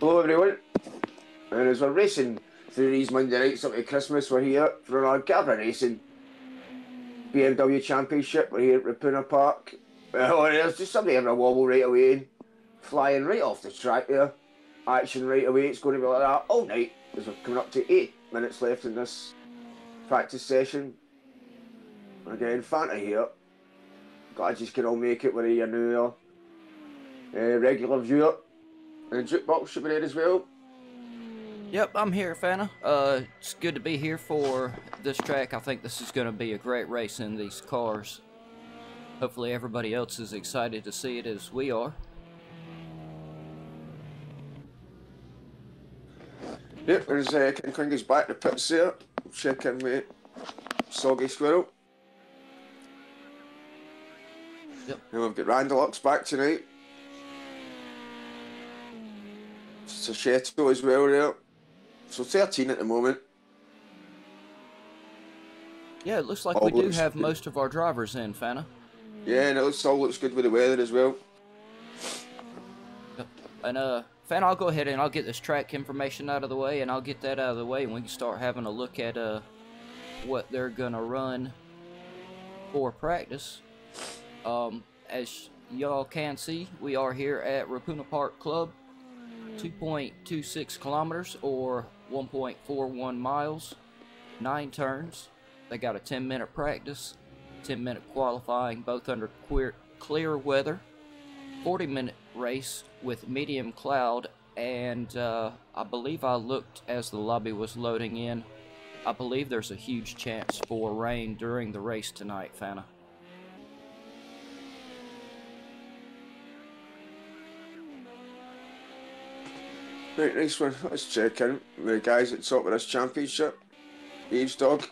Hello everyone, and as we're racing through these Monday nights up to Christmas, we're here for our GAVRA Racing BMW Championship. We're here at Ruapuna Park. Oh, there's just somebody having a wobble right away, flying right off the track there. Action right away, it's going to be like that all night as we're coming up to 8 minutes left in this practice session. Again, Fanta here. Glad you can all make it, whether you're new or regular viewer. And the jukebox should be there as well. Yep, I'm here, Fanta. It's good to be here for this track. I think this is going to be a great race in these cars. Hopefully everybody else is excited to see it as we are. Yep, there's King Quingy's back to pits there. Check in with Soggy Squirrel. Yep. And we've got Randalux back tonight. Sachetto as well there. So 13 at the moment. Yeah, it looks like we do have most of our drivers in, Fanta. Yeah, and it all looks good with the weather as well. Yep. And Fanta, I'll go ahead and I'll get this track information out of the way, and I'll get that out of the way, and we can start having a look at what they're gonna run for practice. As y'all can see, we are here at Ruapuna Park Club. 2.26 kilometers or 1.41 miles, 9 turns. They got a 10-minute practice, 10-minute qualifying, both under clear weather, 40-minute race with medium cloud, and I believe I looked as the lobby was loading in. I believe there's a huge chance for rain during the race tonight, Fanta. Right, nice one. Let's check in with the guys at the top of this championship. Eve's dog.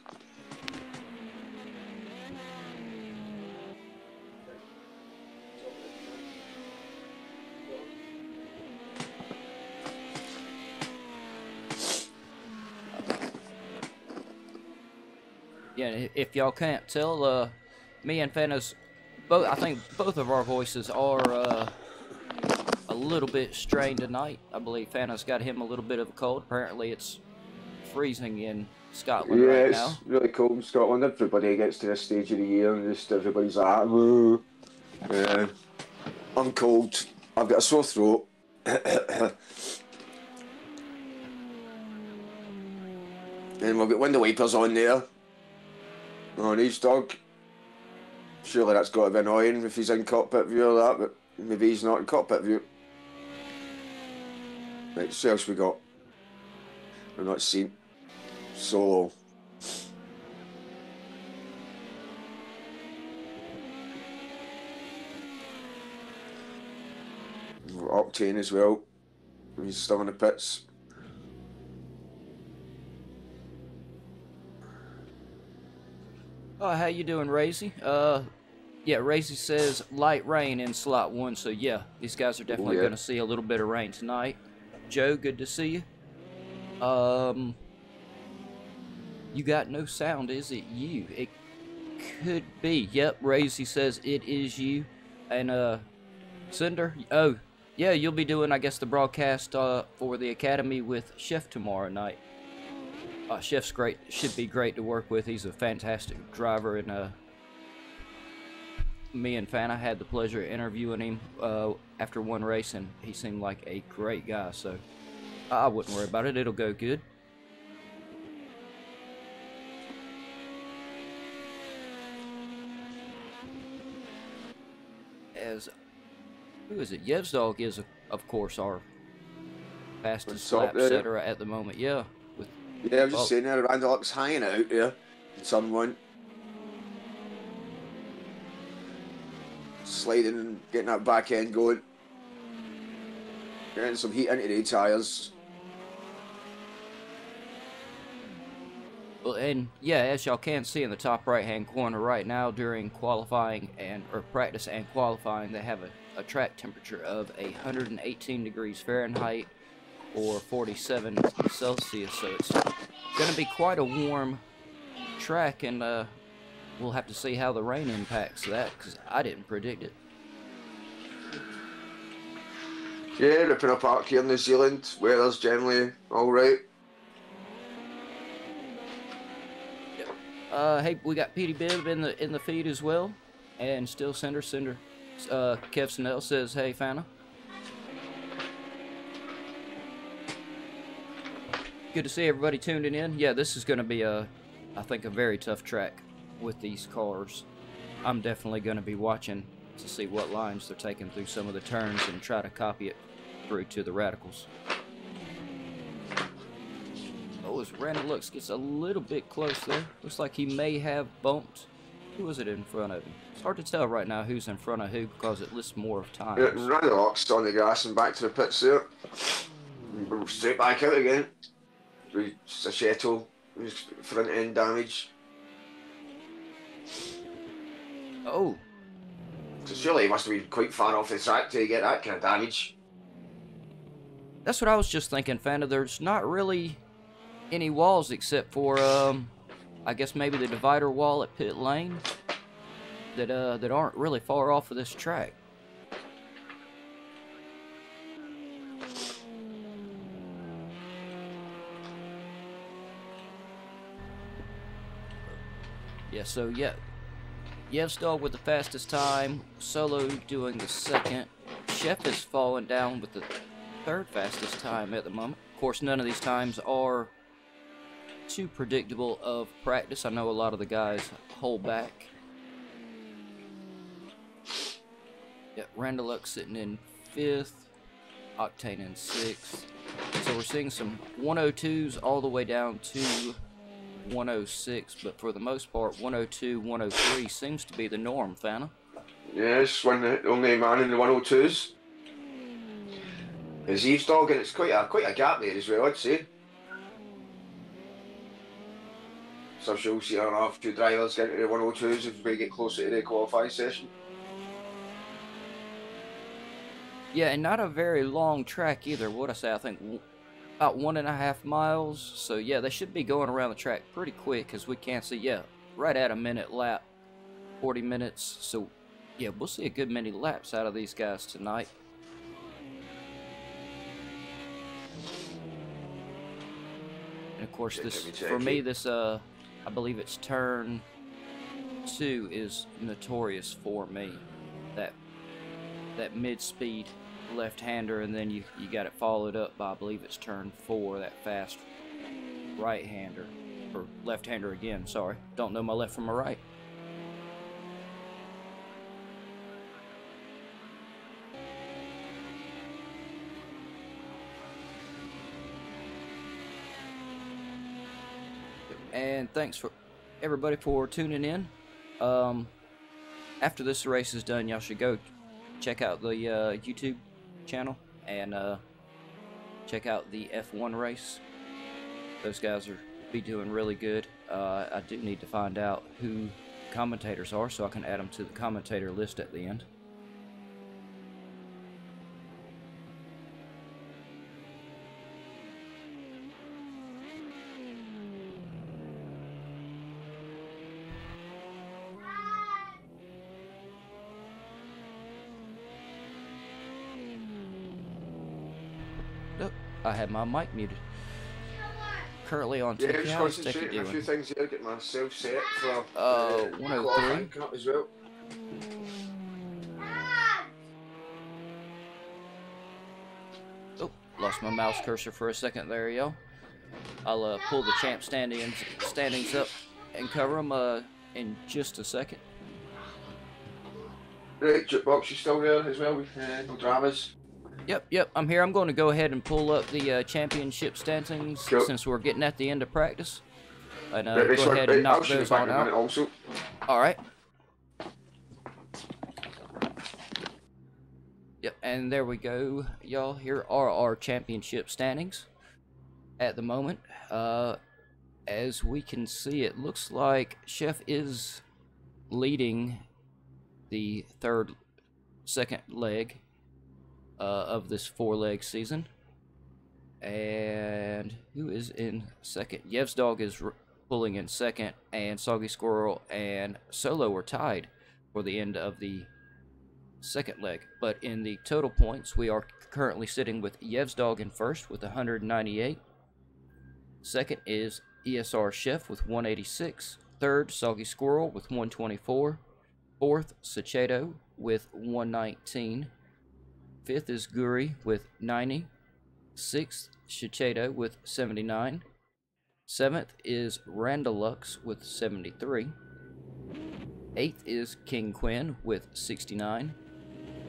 Yeah, if y'all can't tell, me and Fanta's both. I think both of our voices are a little bit strained tonight. I believe Fanta's got him a little bit of a cold. Apparently it's freezing in Scotland right now. Yeah, it's really cold in Scotland. Everybody gets to this stage of the year and just everybody's like, woo. Yeah. I'm cold. I've got a sore throat. And we've got window wipers on there. On each dog. Surely that's got to be annoying if he's in cockpit view or that, but maybe he's not in cockpit view. Right, so what else we got? We've not seen. Solo. Octane as well. He's still in the pits. Oh, how you doing, Razy? Yeah, Razy says light rain in slot 1, so yeah, these guys are definitely going to see a little bit of rain tonight. Joe, good to see you. You got no sound, is it you? It could be. Yep, Razy says it is you. And, Cinder, oh, yeah, you'll be doing, I guess, the broadcast for the Academy with Chef tomorrow night. Chef's great, should be great to work with. He's a fantastic driver, and me and Fanta had the pleasure of interviewing him after one race, and he seemed like a great guy, so I wouldn't worry about it. It'll go good. As who is it? Yevzdog is, of course, our fastest lap setter at the moment. Yeah. Yeah, I'm just saying there, Randalux hanging out there in turn 1. Sliding and getting that back end going. Getting some heat into the tyres. Well, and yeah, as y'all can see in the top right hand corner right now, during qualifying or practice and qualifying, they have a track temperature of 118 degrees Fahrenheit or 47 Celsius, so it's going to be quite a warm track, and we'll have to see how the rain impacts that, because I didn't predict it. Yeah, Ruapuna Park here in New Zealand. Weather's generally alright. Hey, we got Petey Bibb in the feed as well, and still Cinder. Kev Snell says, "Hey, Fana." Good to see everybody tuning in. Yeah, this is going to be I think, a very tough track with these cars. I'm definitely going to be watching to see what lines they're taking through some of the turns and try to copy it through to the radicals. Oh, as Randall Lux gets a little bit close there. Looks like he may have bumped. Who was it in front of him? It's hard to tell right now who's in front of who because it lists more of times. Yeah, Randall Lux on the grass and back to the pits there. Straight back out again. Sachetto, front end damage. Oh. So surely he must have been quite far off the track to get that kind of damage. That's what I was just thinking, Fana. There's not really any walls except for, I guess maybe the divider wall at pit lane that aren't really far off of this track. Yeah, so yeah, Yevsdog with the fastest time, Solo doing the second. Chef is falling down with the third fastest time at the moment. Of course, none of these times are too predictable of practice. I know a lot of the guys hold back. Yeah, Randaluk sitting in 5th, Octane in 6th. So we're seeing some 102s all the way down to 106, but for the most part, 102, 103 seems to be the norm, Fana. Yes, the only man in the 102s. Is Yevsdog, and it's quite a gap there as well, I'd say. So she'll see a few drivers get into the 102s if we get closer to the qualifying session. Yeah, and not a very long track either. What I say, I think about 1.5 miles. So yeah, they should be going around the track pretty quick because we can't see, yeah, right at a minute lap, 40 minutes. So yeah, we'll see a good many laps out of these guys tonight. And of course, this for me, this I believe it's turn 2 is notorious for me. That mid-speed left-hander, and then you got it followed up by, I believe it's turn 4, that fast right-hander, or left-hander again, sorry. Don't know my left from my right. And thanks for everybody for tuning in. After this race is done, y'all should go check out the YouTube channel and check out the F1 race. Those guys are be doing really good. I do need to find out who commentators are so I can add them to the commentator list at the end. I had my mic muted. Currently on yeah, TP. just concentrating on a few things here, get myself set for 103 cup as well. Oh, lost my mouse cursor for a second there, y'all. I'll pull the champ standings up and cover them in just a second. Right, Jukebox, you still there as well with no dramas? Yep, I'm here. I'm going to go ahead and pull up the championship standings since we're getting at the end of practice. And go ahead and knock those on out. Also. All right. Yep, and there we go, y'all. Here are our championship standings at the moment. As we can see, it looks like Chef is leading the second leg of this 4-leg season. And who is in second? Yevsdog is pulling in second, and Soggy Squirrel and Solo are tied for the end of the second leg. But in the total points, we are currently sitting with Yev's Dog in first with 198. Second is ESR Chef with 186. Third, Soggy Squirrel with 124. Fourth, Sachedo with 119. Fifth is Guri with 90. Sixth, Sachedo with 79. Seventh is Randalux with 73. Eighth is King Quinn with 69.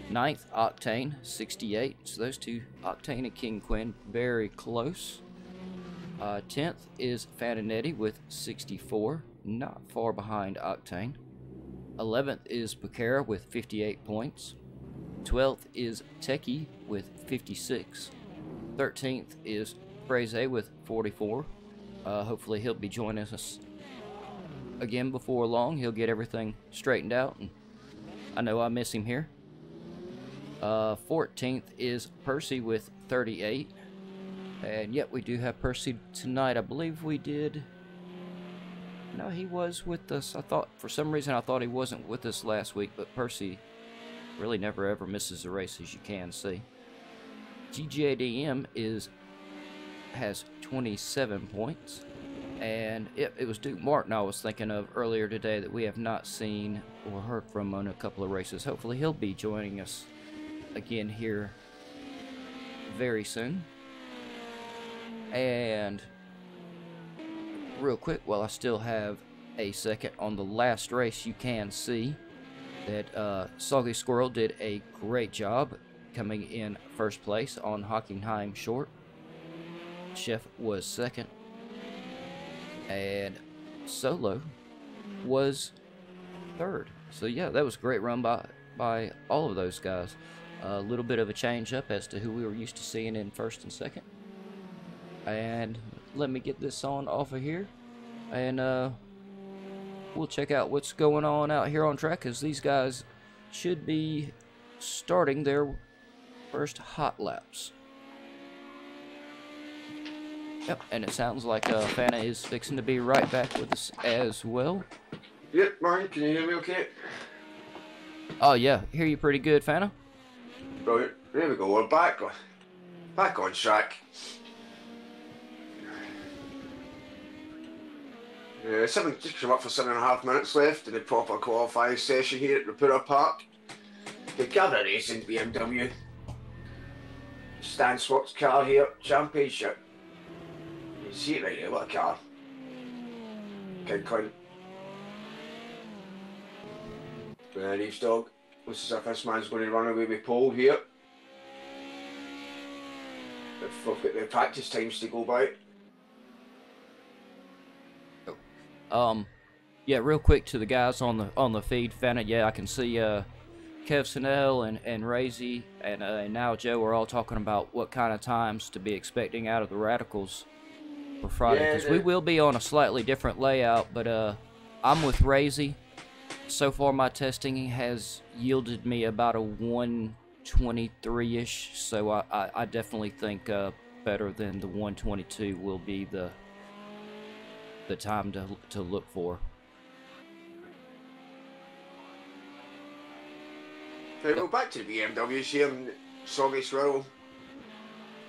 Ninth, Octane, 68. So those two, Octane and King Quinn, very close. 10th is Fananetti with 64, not far behind Octane. 11th is Becerra with 58 points. 12th is Techie with 56. 13th is Fraze with 44. Hopefully he'll be joining us again before long. He'll get everything straightened out, and I know I miss him here. 14th is Percy with 38. And yet we do have Percy tonight. I believe we did. No, he was with us. For some reason I thought he wasn't with us last week, but Percy really never ever misses a race, as you can see. GGADM has 27 points. And it was Duke Martin I was thinking of earlier today that we have not seen or heard from on a couple of races. Hopefully he'll be joining us again here very soon. And real quick, while I still have a second on the last race, you can see that Soggy Squirrel did a great job coming in first place on Hockenheim Short. Chef was second, and Solo was third. So yeah, that was a great run by all of those guys. A little bit of a change up as to who we were used to seeing in first and second. And let me get this on off of here, and we'll check out what's going on out here on track, because these guys should be starting their first hot laps. Yep, and it sounds like Fana is fixing to be right back with us as well. Yep, Martin, can you hear me okay? Oh yeah, hear you pretty good, Fana. Brilliant. There we go, we're back on track. Just come up for 7.5 minutes left in the proper qualifying session here at Ruapuna Park. The GAVRA Racing BMW Stan Swartz car here, championship. You can see it right here, what a car. King Quinn. And Eve's Dog. Looks as if this man's going to run away with pole here. If we've got the practice times to go by. Yeah, real quick to the guys on the feed, Fana. Yeah, I can see Kev Sanel and Razy and now Joe are all talking about what kind of times to be expecting out of the Radicals for Friday, because we will be on a slightly different layout. But I'm with Razy. So far, my testing has yielded me about a 123-ish. So I definitely think better than the 122 will be the time to look for. Right, well, back to the BMWs here, and Soggy Squirrel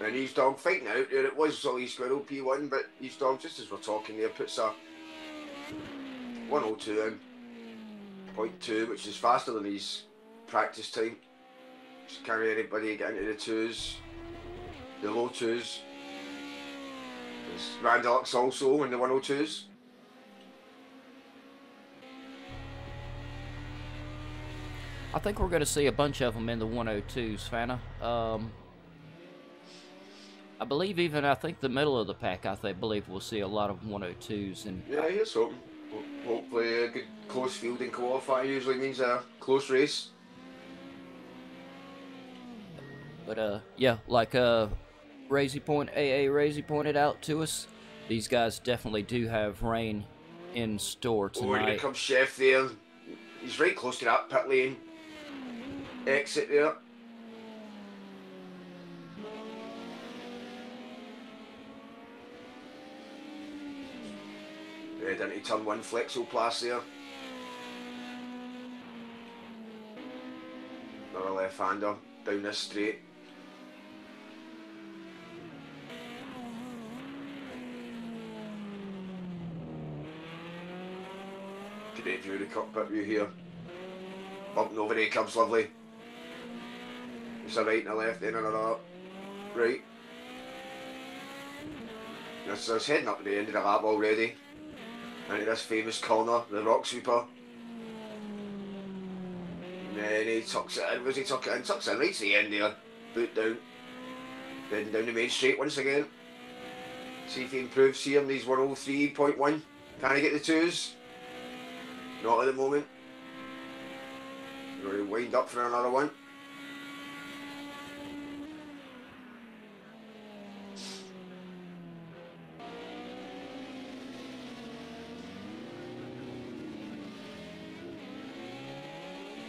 and Eve's Dog fighting out there. It was Soggy Squirrel P1, but Eve's Dog, just as we're talking there, puts a 102 in, 0.2, which is faster than his practice time. Just can't really anybody get into the twos, the low twos. There's Randalux also in the 102s. I think we're going to see a bunch of them in the 102s, Fana. I believe I think the middle of the pack, believe we'll see a lot of 102s. And yeah, here's hoping. Hopefully a good close field in qualifying usually means a close race. But yeah, like Razy pointed out to us, these guys definitely do have rain in store tonight. Oh, here comes Chef there. He's right close to that pit lane exit there. Head into turn 1 Flexoplast there. Another left-hander down this straight. Great view of the cockpit view here. Bumping over the cubs, lovely. It's a right and a left, then another right. This is heading up to the end of the lap already. Into this famous corner, the rock sweeper. And then he tucks it in. Where's he tuck it in? Tucks it in right to the end there. Boot down. Heading down the main straight once again. See if he improves here in these 103.1. Can he get the twos? Not at the moment. We're going to wind up for another one.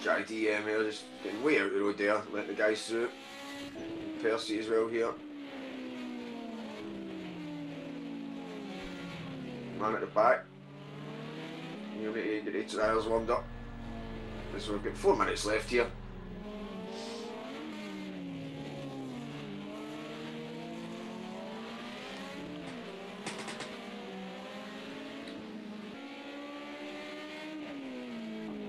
Jack DM here, just getting way out the road there, letting the guys through. Percy as well here. Man at the back. You're going to get 8 trials warmed up. So we've got 4 minutes left here.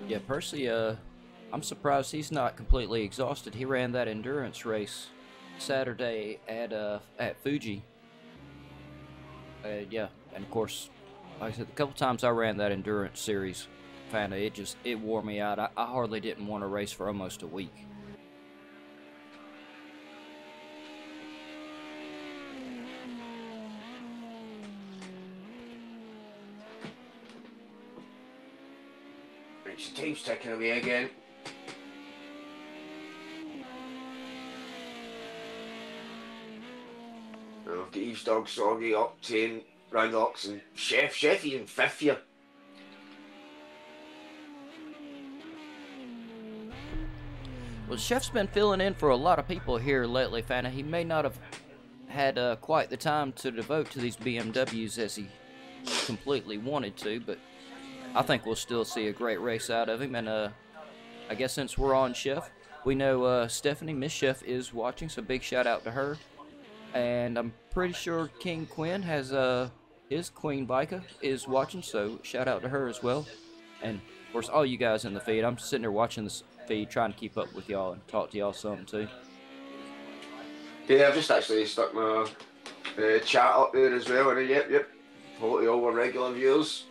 Yeah, Percy, I'm surprised he's not completely exhausted. He ran that endurance race Saturday at Fuji. Yeah, and of course, like I said, a couple times I ran that endurance series, kinda, it wore me out. I hardly didn't want to race for almost a week. Right, so time's ticking away again. I've got Eve's dog Soggy, Octane, Roundlocks, and Chef. Chef even 5th here. Well, Chef's been filling in for a lot of people here lately, Fana. He may not have had quite the time to devote to these BMWs as he completely wanted to, but I think we'll still see a great race out of him. And I guess since we're on Chef, we know Stephanie, Miss Chef, is watching, so big shout out to her. And I'm pretty sure King Quinn has his Queen Biker is watching, so shout out to her as well. And of course, all you guys in the feed. I'm sitting there watching this feed, trying to keep up with y'all and talk to y'all something too. Yeah, I've just actually stuck my chat up there as well. And yep. Hopefully all our regular viewers.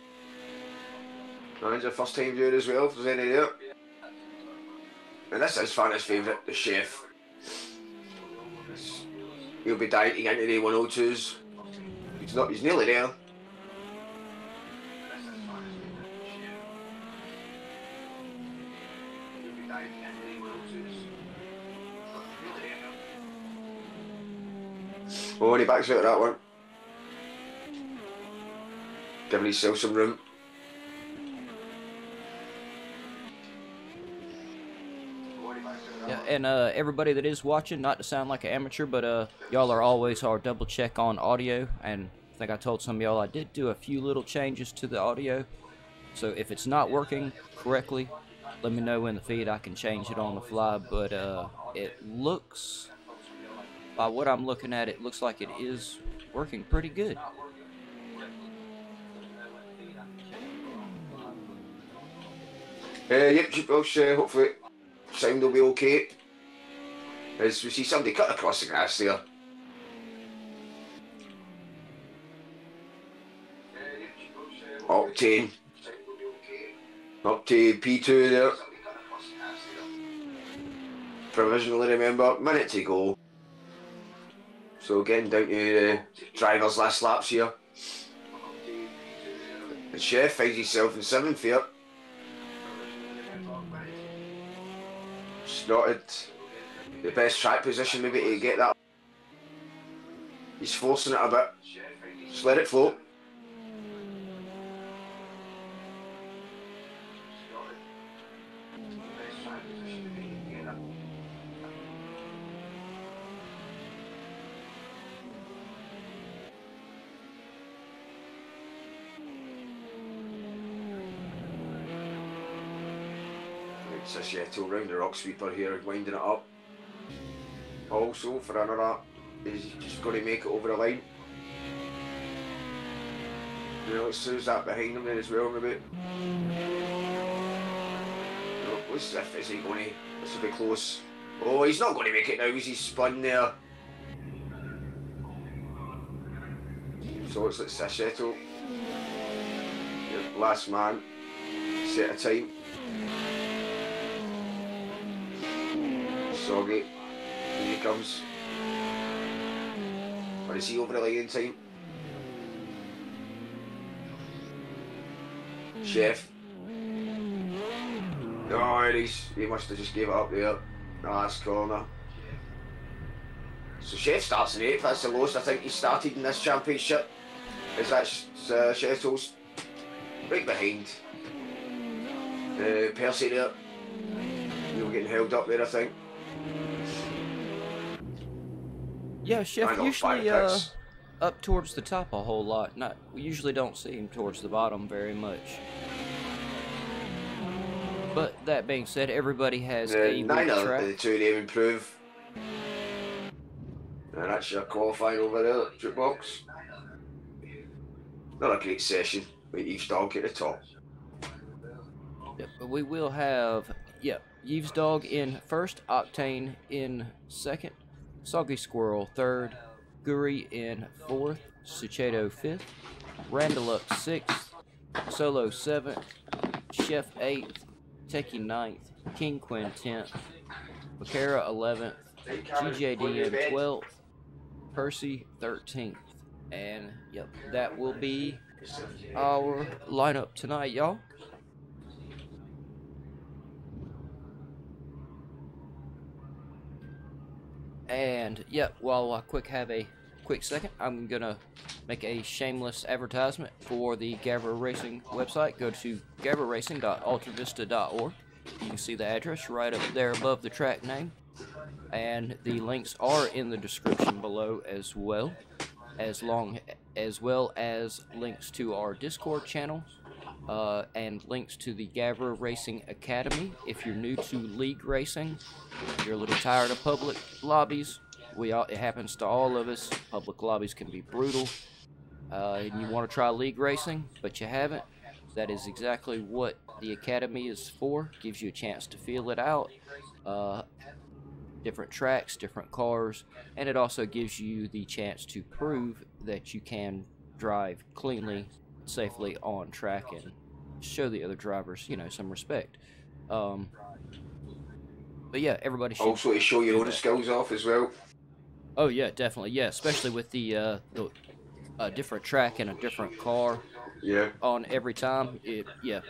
And a first time viewer as well, if there's any there. And this is Fana's favourite, the Chef. He'll be dieting into the 102s. He's nearly there. Oh, and he backs out of that one. Giving himself some room. Yeah, and everybody that is watching, not to sound like an amateur, but y'all are always our double check on audio, and I think I told some of y'all I did do a few little changes to the audio, so if it's not working correctly, let me know in the feed. I can change it on the fly, but it looks, by what I'm looking at, it looks like it is working pretty good. Yep, hopefully sound will be okay. As we see somebody cut across the grass there. Octane. Up to P2 there. Provisionally, remember, minute to go. So getting down to the driver's last laps here. The Chef finds himself in 7th here. Snotted the best track position maybe to get that. He's forcing it a bit. Just let it float. It's a Shetto round the rock sweeper here, winding it up. Also, for another, he's just going to make it over the line. You know, so there's that behind him there as well, maybe. No, what's this? Is he going to? This will be close. Oh, he's not going to make it now because he's spun there. So it's like Sashetto. Your last man. Set a time. Soggy. Here he comes. Or is he over the line in time? Chef. No, he must have just gave it up there. Last corner. So Chef starts in 8th. That's the lowest I think he started in this championship. Is that Shetto's right behind. Percy there. You were getting held up there, I think. Yeah, Chef usually up towards the top a whole lot. We usually don't see him towards the bottom very much. But that being said, everybody has a weak track. The two of them improve. And that's your qualifying over there, jukebox. Not a great session, but Eve's Dog at the top. Yep, but we will have, Eve's Dog in first, Octane in second, Soggy Squirrel third, Guri in fourth, Sucheto fifth, Randallup sixth, Solo seventh, Chef eighth, Techie ninth, King Quinn 10th, Vaquera 11th, GJD in 12th, Percy 13th. And, yep, that will be our lineup tonight, y'all. And, yep, while I have a quick second, I'm going to make a shameless advertisement for the GAVRA Racing website. Go to gavraracing.altavista.org. You can see the address right up there above the track name. And the links are in the description below as well as links to our Discord channel and links to the GAVRA Racing Academy. If you're new to league racing, you're a little tired of public lobbies, it happens to all of us. Public lobbies can be brutal, and you want to try league racing, but you haven't. That is exactly what the Academy is for. Gives you a chance to feel it out. Different tracks, different cars, and it also gives you the chance to prove that you can drive cleanly, safely on track and show the other drivers, some respect. But yeah, everybody should also to show your own skills off as well. Oh yeah, definitely, yeah, especially with the different track and a different car. Yeah. On every time,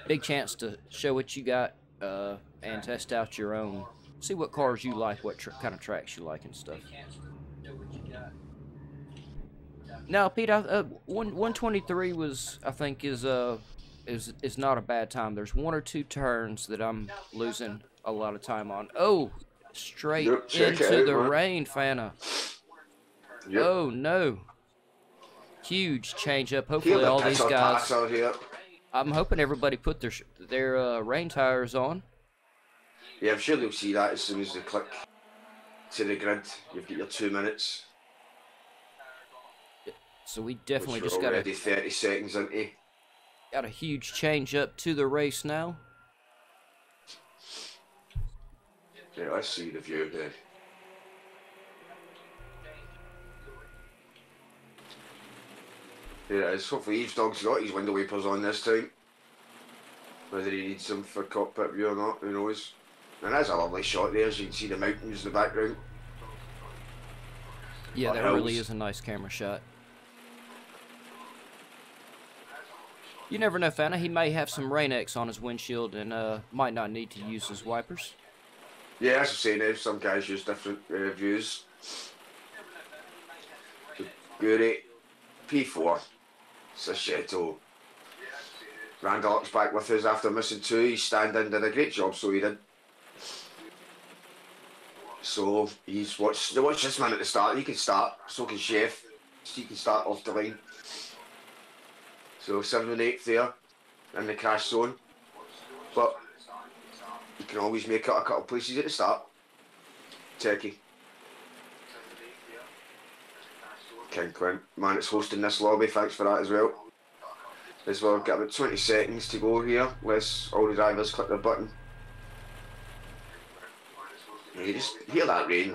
big chance to show what you got and test out your own. See what cars you like, what kind of tracks you like and stuff. Now, Pete, 123 was, I think, is not a bad time. There's one or two turns that I'm losing a lot of time on. Oh, straight into the rain, Fana. Yep. Oh no! Huge change up. Hopefully, all these guys. I'm hoping everybody put their rain tires on. Yeah, I'm sure they'll see that as soon as they click to the grid. You've got your 2 minutes. So we definitely just got already 30 seconds into. Got a huge change up to the race now. Yeah, let's see the view there. Yeah, it's hopefully Eve's Dog's got his window wipers on this time. Whether he needs them for cockpit view or not, who knows. And that's a lovely shot there, as you can see the mountains in the background. Yeah, that really is a nice camera shot. You never know, Fana. He may have some Rain-X on his windshield and might not need to use his wipers. Yeah, as I'm saying, now some guys use different views. So, Guri, P4, Sashetto. Randallup's back with us after missing 2. He's standing, did a great job, so he did. So he's watch this man at the start. He can start, so can Chef. He can start off the line. So 7th and 8th there in the crash zone, but you can always make it a couple of places at the start. Turkey. King Quinn, man, it's hosting this lobby. Thanks for that as well. as well. Got about 20 seconds to go here, unless all the drivers click their button. You just hear that rain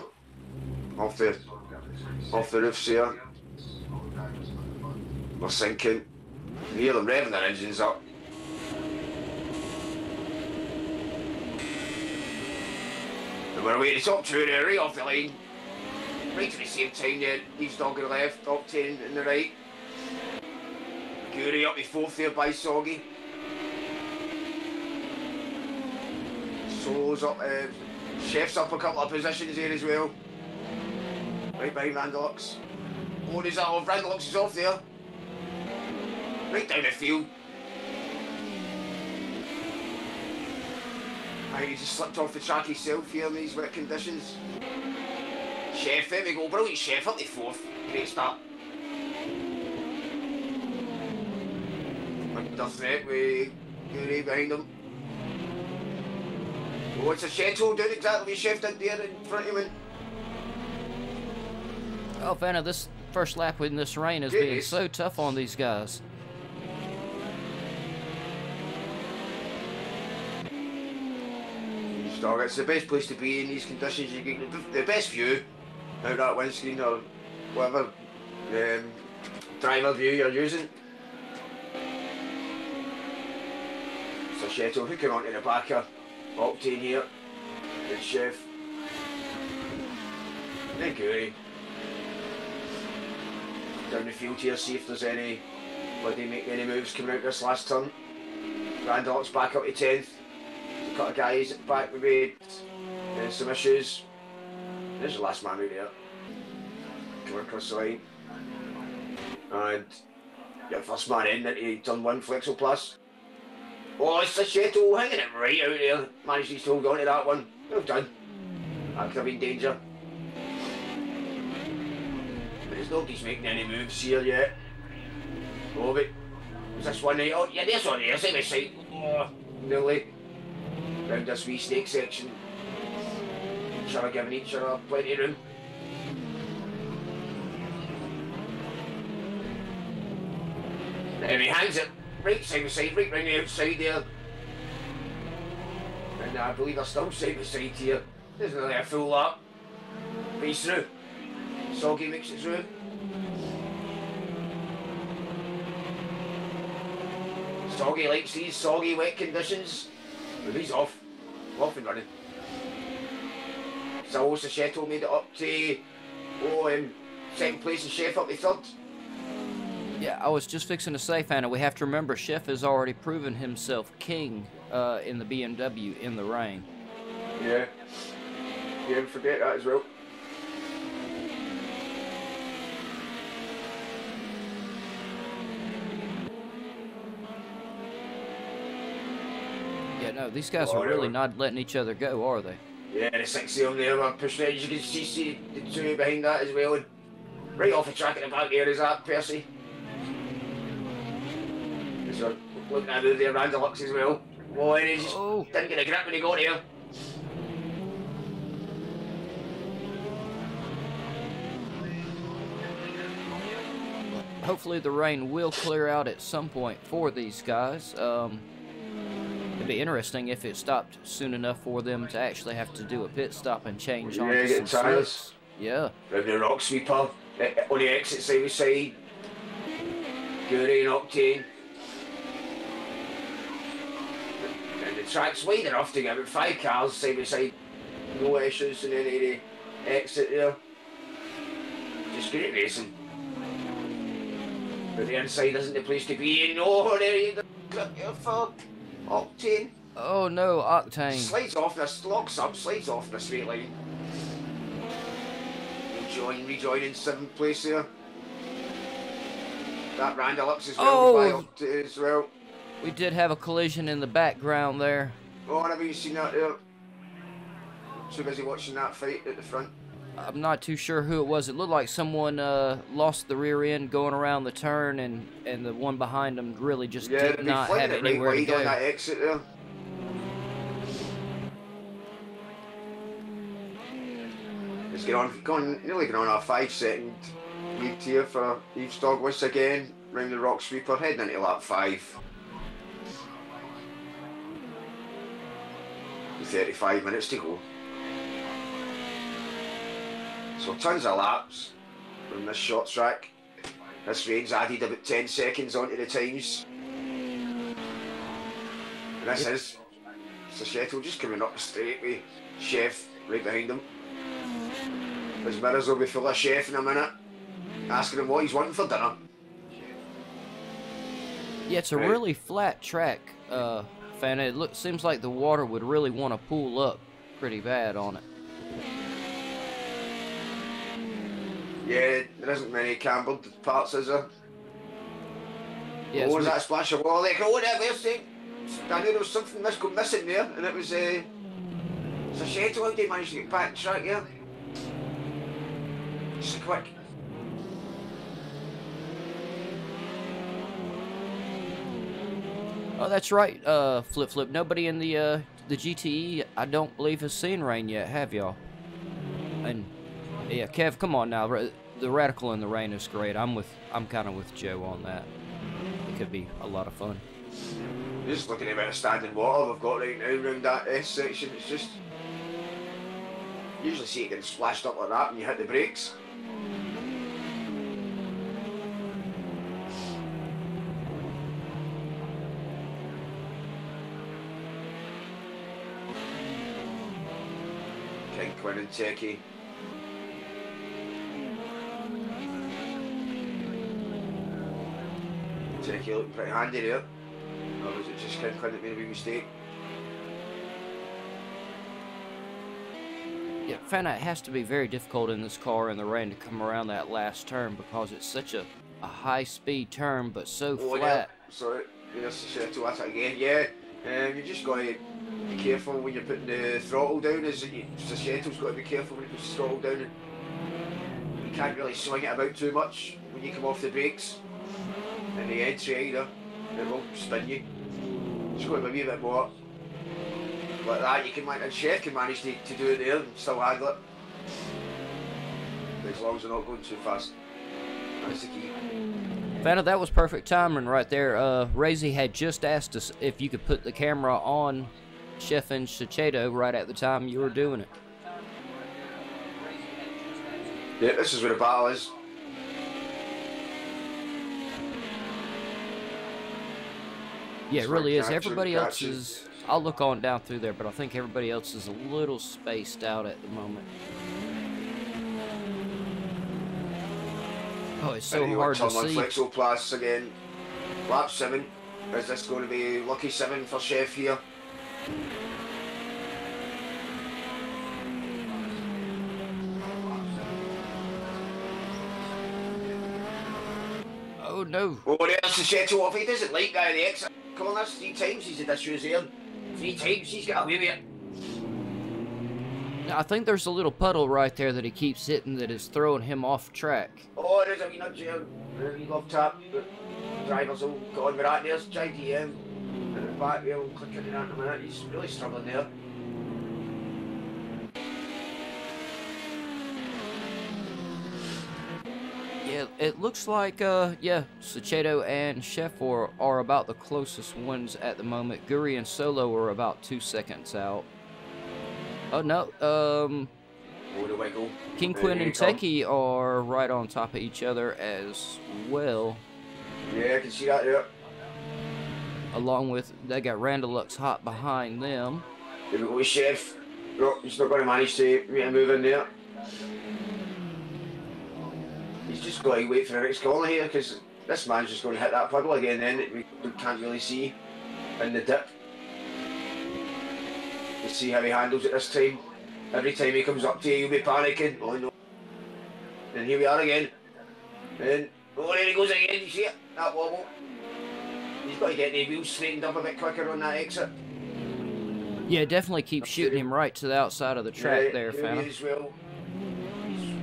off the roofs here. We're sinking. You hear them revving their engines up. And we're away to top two there, right off the line. Right at the same time there, Eve's dog on the left, Octane on the right. Guri up the fourth there by Soggy. Solo's up, Chef's up a couple of positions here as well. Right behind Randalux. Oh, there's that off, Randalux is off there. Right down the field. I think he just slipped off the track himself here in these wet conditions. Chef, there we go, brilliant Chef up the fourth. Great start. Under threat with Guri behind him. Oh, it's a Cheto doing exactly what Chef did there in front of him. Oh, Vanna, this first lap in this rain is being so tough on these guys. Dog, it's the best place to be in these conditions. You get the best view out that windscreen or whatever driver view you're using. So Cheto hooking onto the backer, Octane here, good Chef, then Guri. Down the field here, see if there's any bloody making any moves coming out this last turn. Randolph's back up to 10th. A couple of guys at the back we made some issues. There's the last man out there. Coming across the line. And yeah, first man in into turn 1 Flexo Plus. Oh, it's the Cheto hanging it right out there. Managed to hold on to that one. Well done. That could have been danger. But there's nobody's making any moves here yet. Oh, but was this one right? Oh, yeah, there's one there. Side by side. Oh, nearly. Round this wee snake section. Each other giving each other plenty of room. And he hangs it right side by side, right round the outside there. And I believe they're still side by side here. There's nearly a full lap. He's through. Soggy makes it through. Soggy likes these soggy wet conditions. But he's off and running. So the Cheto made it up to second place and Chef up to third. Yeah, I was just fixing to say, Fana, we have to remember Chef has already proven himself king in the BMW in the rain. Yeah. Yeah, forget that as well. Yeah, no, these guys are really not letting each other go, are they? Yeah, the 60 on there are pushing it. You can see the two behind that as well. And right off the track at the back there is that Percy. So looking at it there, Randalux as well. Oh, and he just didn't get a grip when he got here. Hopefully the rain will clear out at some point for these guys. It'd be interesting if it stopped soon enough for them to actually have to do a pit stop and change on some slicks. Yeah. Round the rock sweeper on the exit side by side. Guri and Octane. And the track's wide enough to get about 5 cars side by side. No issues in any of the exit there. Just great racing. But the inside isn't the place to be in. Oh, there you go for Octane. Oh no, Octane. Slides off this, locks up, slides off the straight line. Rejoining 7th place there. That Randalux as well. As well. We did have a collision in the background there. Oh, have you seen that there? Too busy watching that fight at the front. I'm not too sure who it was. It looked like someone lost the rear end going around the turn, and the one behind them really just did not have anywhere to go. On that exit there. It's nearly going on a 5-second lead here for Eves Douglas again, round the rock sweeper, heading into lap 5. 35 minutes to go. So tons of laps from this short track. This rain's added about 10 seconds onto the times. And this is Sachetto just coming up the straight with Chef right behind him. His mirrors will be full of Chef in a minute, asking him what he's wanting for dinner. Yeah, it's a really flat track, Fan. It seems like the water would really want to pool up pretty bad on it. Yeah, there isn't many cambered parts, is there? Yeah, was that splash of water? Like, oh, I knew there was something missing there, and it was Sachetto. How did he manage to get back to track here? Just quick. Oh, that's right, Flip. Nobody in the GTE, I don't believe, has seen rain yet, have y'all? And yeah, Kev, come on now. The Radical in the rain is great. I'm kind of with Joe on that. It could be a lot of fun. Just looking at the amount of standing water we've got right now around that S section. It's just usually see it getting splashed up like that when you hit the brakes. King Quinn and Techie. Techie looking pretty handy there. Or was it just King Quinn that made a wee mistake? Yeah, Fana, it has to be very difficult in this car in the rain to come around that last turn because it's such a high-speed turn, but so flat. Yeah. Sorry, there's Sachetto at it again. Yeah, you just got to be careful when you're putting the throttle down. Sachetto's got to be careful when he puts the throttle down. And you can't really swing it about too much when you come off the brakes. In the entry either, it will spin you. Just got to be a wee bit more like that. You can, and Chef can manage to do it there and still handle it. As long as they're not going too fast. That's the key. Fana, that was perfect timing right there. Razy had just asked us if you could put the camera on Chef and Sachetto right at the time you were doing it. Yeah, this is where the battle is. Yeah, it really is. Everybody else is... I'll look on down through there, but I think everybody else is a little spaced out at the moment. Oh, it's so hard to see. Flexo Plus again. Lap 7. Is this going to be lucky 7 for Chef here? Oh no. Oh, there's Sachetto off. He doesn't like that in the exit corners. 3 times he's had issues here. 3 times he's got away with it. Now, I think there's a little puddle right there that he keeps hitting that is throwing him off track. Oh, there's a wee nudge here. There's a wee love tap. The drivers will go on with that. There's JDM. And the back wheel, we'll click into that in a minute. He's really struggling there. Yeah, it looks like, yeah, Sachetto and Chef are about the closest ones at the moment. Guri and Solo are about 2 seconds out. Oh, no, King Quinn and Techie are right on top of each other as well. Yeah, I can see that there. Along with, they got Randalux hot behind them. Here we go with Chef. No, he's not going to manage to make a move in there. He's just got to wait for the next corner here because this man's just going to hit that puddle again then that we can't really see in the dip. Let's see how he handles it this time. Every time he comes up to you, you'll be panicking. Oh no. And here we are again. And oh, there he goes again. You see it? That wobble. He's got to get the wheels straightened up a bit quicker on that exit. Yeah, definitely keep shooting him right to the outside of the track there, Fana. As well. He's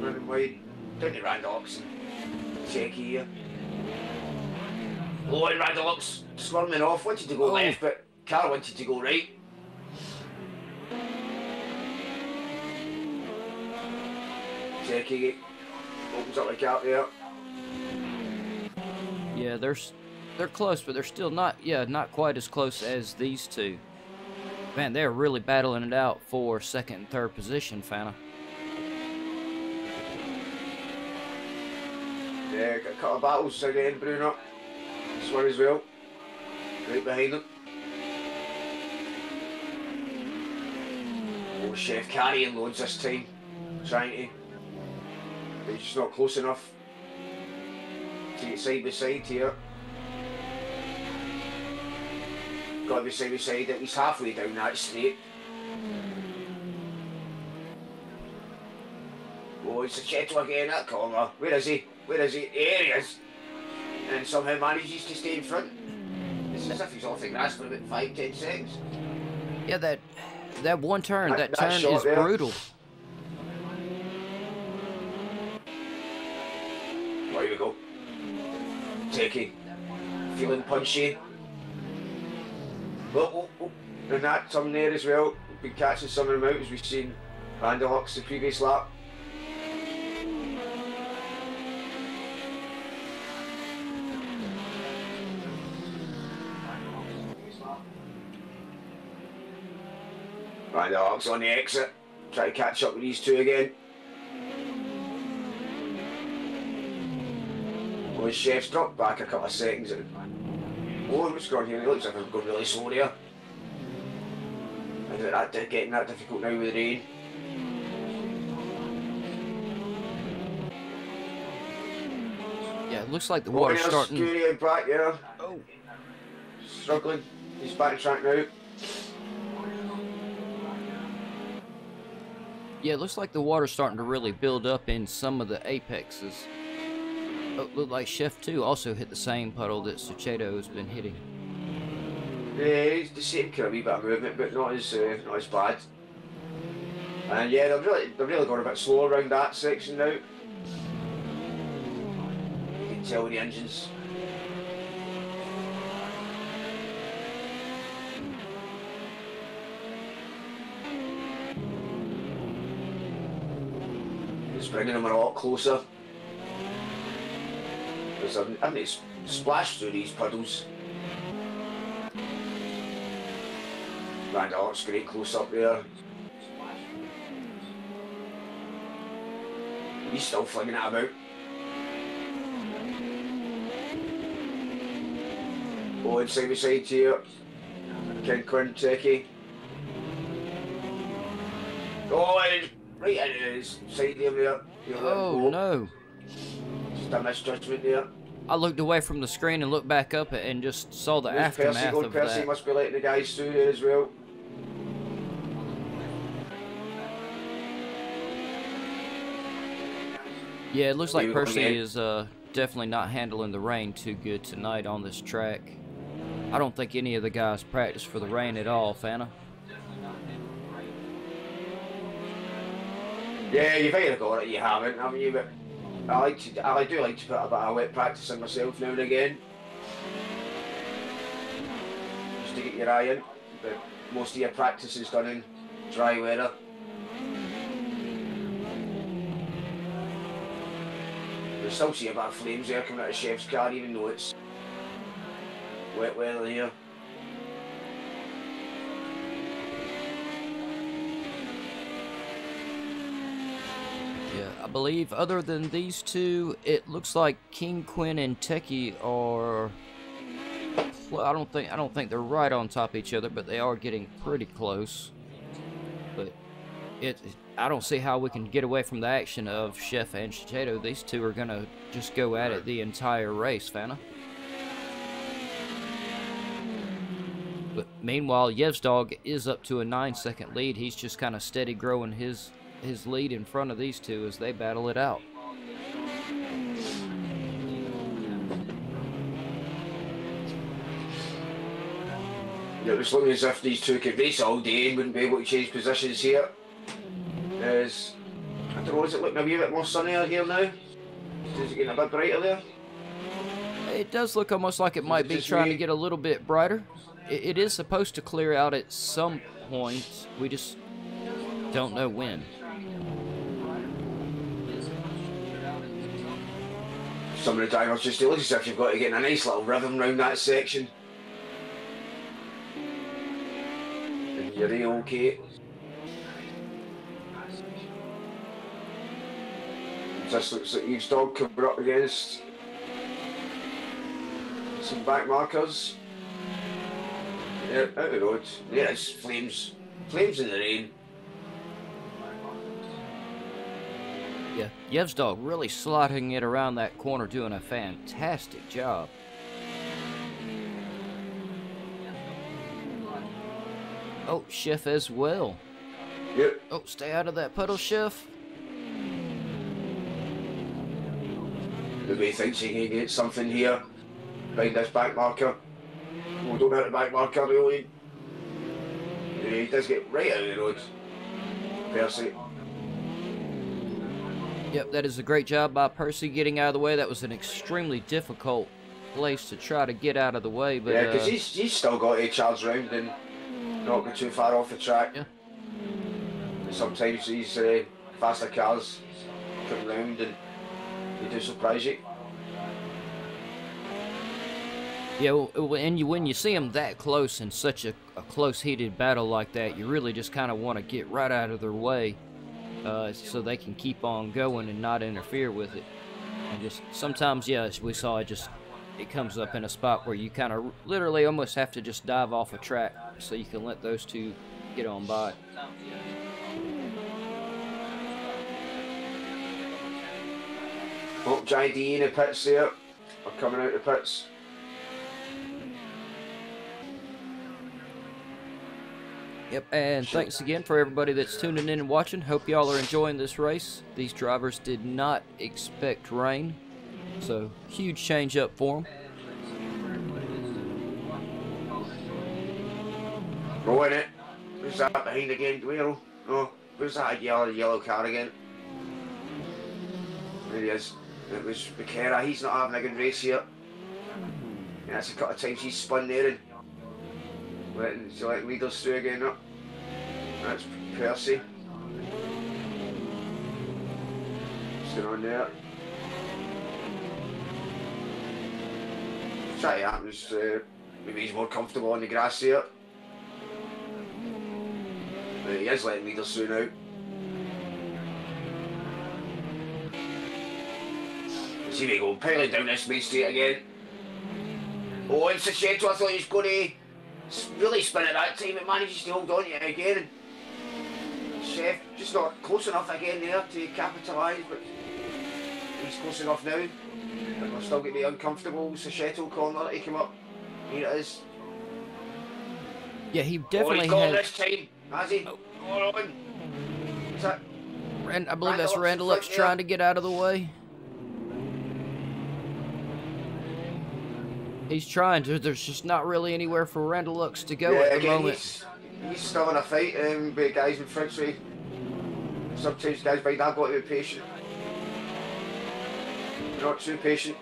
running wide. Down to Randalux and Techie here. Oh, and Randalux swarming off. Wanted to go left, but Carl wanted to go right. Techie Opens up the gap there. Yeah, they're close, but they're still not quite as close as these two. Man, they're really battling it out for second and third position, Fana. Yeah, got a couple of battles again, Bruno. This one as well. Right behind them. Oh, Chef carrying loads this time. Trying to. But he's just not close enough to get side by side here. Got to be side by side at least halfway down that straight. Oh, it's a Cheto again, that corner. Where is he? Where is he? There he is. And somehow manages to stay in front. It's as if he's off the grass for about 5-10 seconds. Yeah, that one turn, that turn is there. brutal. Oh, here we go. Taking. Feeling punchy. Oh. And that turn there as well. We've been catching some of them out as we've seen Vanderlux the previous lap. Vanderlux on the exit. Try to catch up with these two again. Oh, his Chef's dropped back a couple of seconds. Oh, what's going on here? It looks like I'm going really slow there. Is it getting that difficult now with the rain? Yeah, it looks like the water's starting. Scurry back there. Oh. Struggling. He's back to track now. Yeah, it looks like the water's starting to really build up in some of the apexes. Oh, looked like Chef 2 also hit the same puddle that Sucheto has been hitting. Yeah, it's the same kind of wee bit of movement, but not as bad. And yeah, they're really going a bit slow around that section now. You can tell the engines. It's bringing them a lot closer. Because I haven't splashed through these puddles. Vanderlux great close up there. He's still flinging it about. Oh, side by side here. Ken Quinn, Techie. Oh, and right in his side there. Oh, no. Just a misjudgment there. I looked away from the screen and looked back up and just saw the aftermath of Percy that. must be letting the guys through there as well. Yeah, it looks like Percy is definitely not handling the rain too good tonight on this track. I don't think any of the guys practiced for the rain at all, Fana. Yeah, you've either got it, you haven't. I mean, I do like to put a bit of wet practice in myself now and again, just to get your eye in. But most of your practice is done in dry weather. You still see a bit of flames there coming out of Chef's car, even though it's wet weather here. Yeah, I believe other than these two, it looks like King Quinn and Techie are. Well, I don't think they're right on top of each other, but they are getting pretty close. But I don't see how we can get away from the action of Chef and Sucheto. These two are gonna just go at it the entire race, Fana. But meanwhile, Yevsdog is up to a 9-second lead. He's just kind of steady growing his lead in front of these two as they battle it out. Yeah, it's looking as if these two could race all day and wouldn't be able to change positions here. I don't know, is it looking a wee bit more sunnier here now? Is it getting a bit brighter there? It does look almost like it might be trying to get a little bit brighter. It is supposed to clear out at some point. We just don't know when. Some of the drivers just look as if you've got to get in a nice little rhythm round that section. And you're okay. Just looks like each dog coming up against some back markers. Yeah, out the road. There it's flames. Flames in the rain. Yeah, Yev's dog really slotting it around that corner, doing a fantastic job. Oh, Schiff as well. Yep. Oh, stay out of that puddle, Schiff. The way he thinks he can get something here behind this back marker. Oh, don't hit the back marker, really. Yeah, he does get right out of the road. Percy. Yep, that is a great job by Percy getting out of the way. That was an extremely difficult place to try to get out of the way. But yeah, because he's still got to charge round and not go too far off the track. Yeah. Sometimes these faster cars come round and they do surprise you. Yeah, well, and when you see them that close in such a close, heated battle like that, you really just kind of want to get right out of their way so they can keep on going and not interfere with it. And just sometimes, yeah, as we saw, it comes up in a spot where you kind of literally almost have to just dive off a track so you can let those two get on by. Oh, JD in the pits there. Or coming out the pits. Yep, and thanks again for everybody that's tuning in and watching. Hope y'all are enjoying this race. These drivers did not expect rain, so huge change up for them. Oh, in it. Who's that behind again? Where? Oh, who's that yellow car again? There he is. It was Becerra. He's not having a good race here. Yeah, that's a couple of times he's spun there and letting leaders through again. Up. That's Percy. What's going on there? Try to happens. Maybe he's more comfortable on the grass here. But he is letting leaders through now. See we go, piling down this main straight again. Oh, and Sachetto, I thought he was going to really spin at that time, it manages to hold on to it again. And Chef just not close enough again there to capitalise, but he's close enough now. But we're still going to be uncomfortable. Sachetto corner to come up. Here it is. Yeah, he definitely he's gone this time, has he? Oh. Hold on. Is that I believe that's Randallux trying to get out of the way. He's trying to. There's just not really anywhere for Randallux to go at the moment. He's still in a fight with guys in front, so sometimes guys behind have got to be patient. You're not too patient.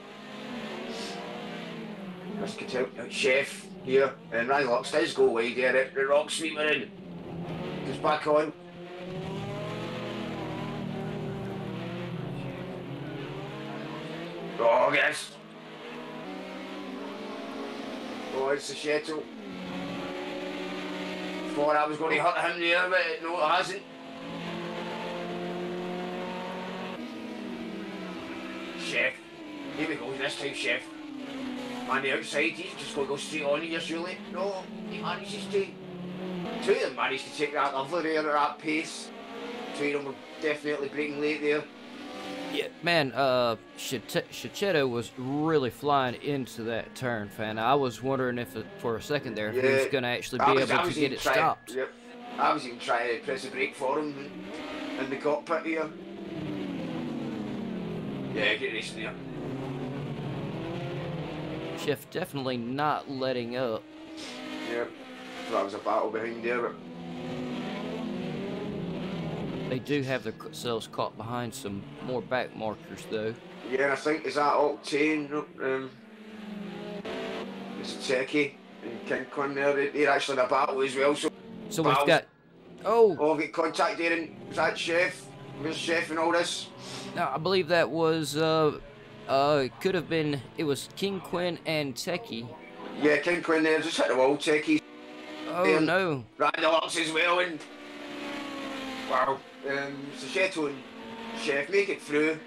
Let's get out. Chef here, and Randallux does go wide there. The rock sweeper in. Goes back on. Oh, yes. Oh, it's Sachetto. Thought I was going to hurt him there, but no, it hasn't. Chef. Here we go, this time, Chef. On the outside, he's just going to go straight on you, surely. No, he manages to. Two of them managed to take that lovely there at that pace. Two of them were definitely breaking late there. Yeah, man, Sachetto was really flying into that turn, fan. I was wondering if, for a second there, if he was going to actually be able to get it stopped. Yep. I was even trying to press the brake for him in the cockpit here. Yeah, get racing there. Chef definitely not letting up. Yep. So that was a battle behind there, but they do have themselves caught behind some more back markers, though. Yeah, and I think, is that Octane? It's Turkey and King Kwan there. They're actually in a battle as well. So we've got. Oh! Oh, we've got contact there, and was that Chef? Where's Chef and all this? No, I believe that was. It could have been. It was King Quinn and Techie. Yeah, King Quinn there just hit the wall. Techie. Oh no! Randall as well, and wow, Sachetto and Chef make it through.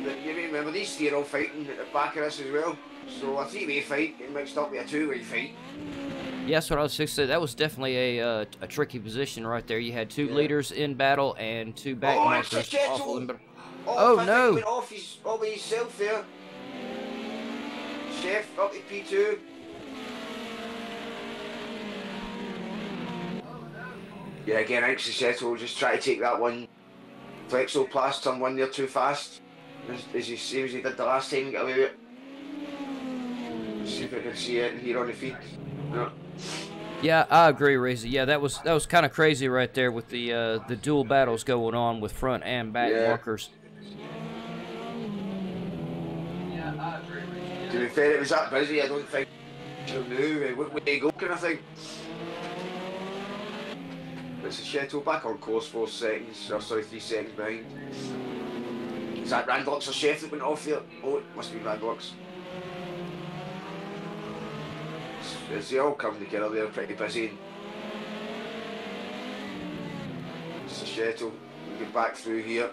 But you remember these three are all fighting at the back of this as well. So a three-way fight it mixed up with a two-way fight. Yeah, that's what I was just saying. That was definitely a tricky position right there. You had two leaders in battle and two back markers. Oh no! Went off his all by himself there. Chef up to P2. Yeah, again, I think Sachetto will just try to take that one. Flexoplast turn one there too fast. As you same as he did the last time and get away with it. Let's see if I can see it here on the feed. No. Yeah, I agree, Reza. Yeah, that was kind of crazy right there with the dual battles going on with front and back markers. Yeah, I agree. To be fair, it was that busy. I don't think you knew what way to go, kind of thing. But Sachetto back on course 4 seconds, or sorry, 3 seconds behind. Is that Randlox or Chef that went off there? Oh, it must be Randlox. As they all come together, they're pretty busy. Sachetto will get back through here.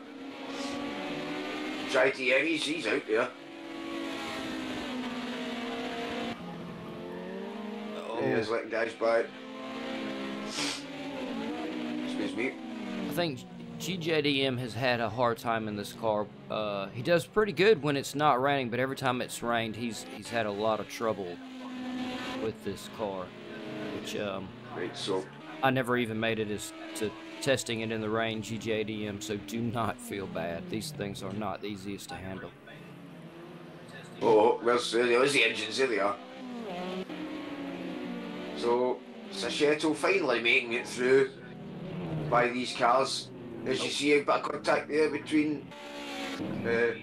Try to he's out there. Oh. He is letting guys by. Excuse me. I think GJDM has had a hard time in this car. He does pretty good when it's not raining, but every time it's rained, he's had a lot of trouble with this car, which so I never even made it as to testing it in the rain, GJDM, so do not feel bad. These things are not the easiest to handle. Oh, well, so there's the engines, there they are. So Sachetto finally making it through by these cars. As you see, a bit of contact there between a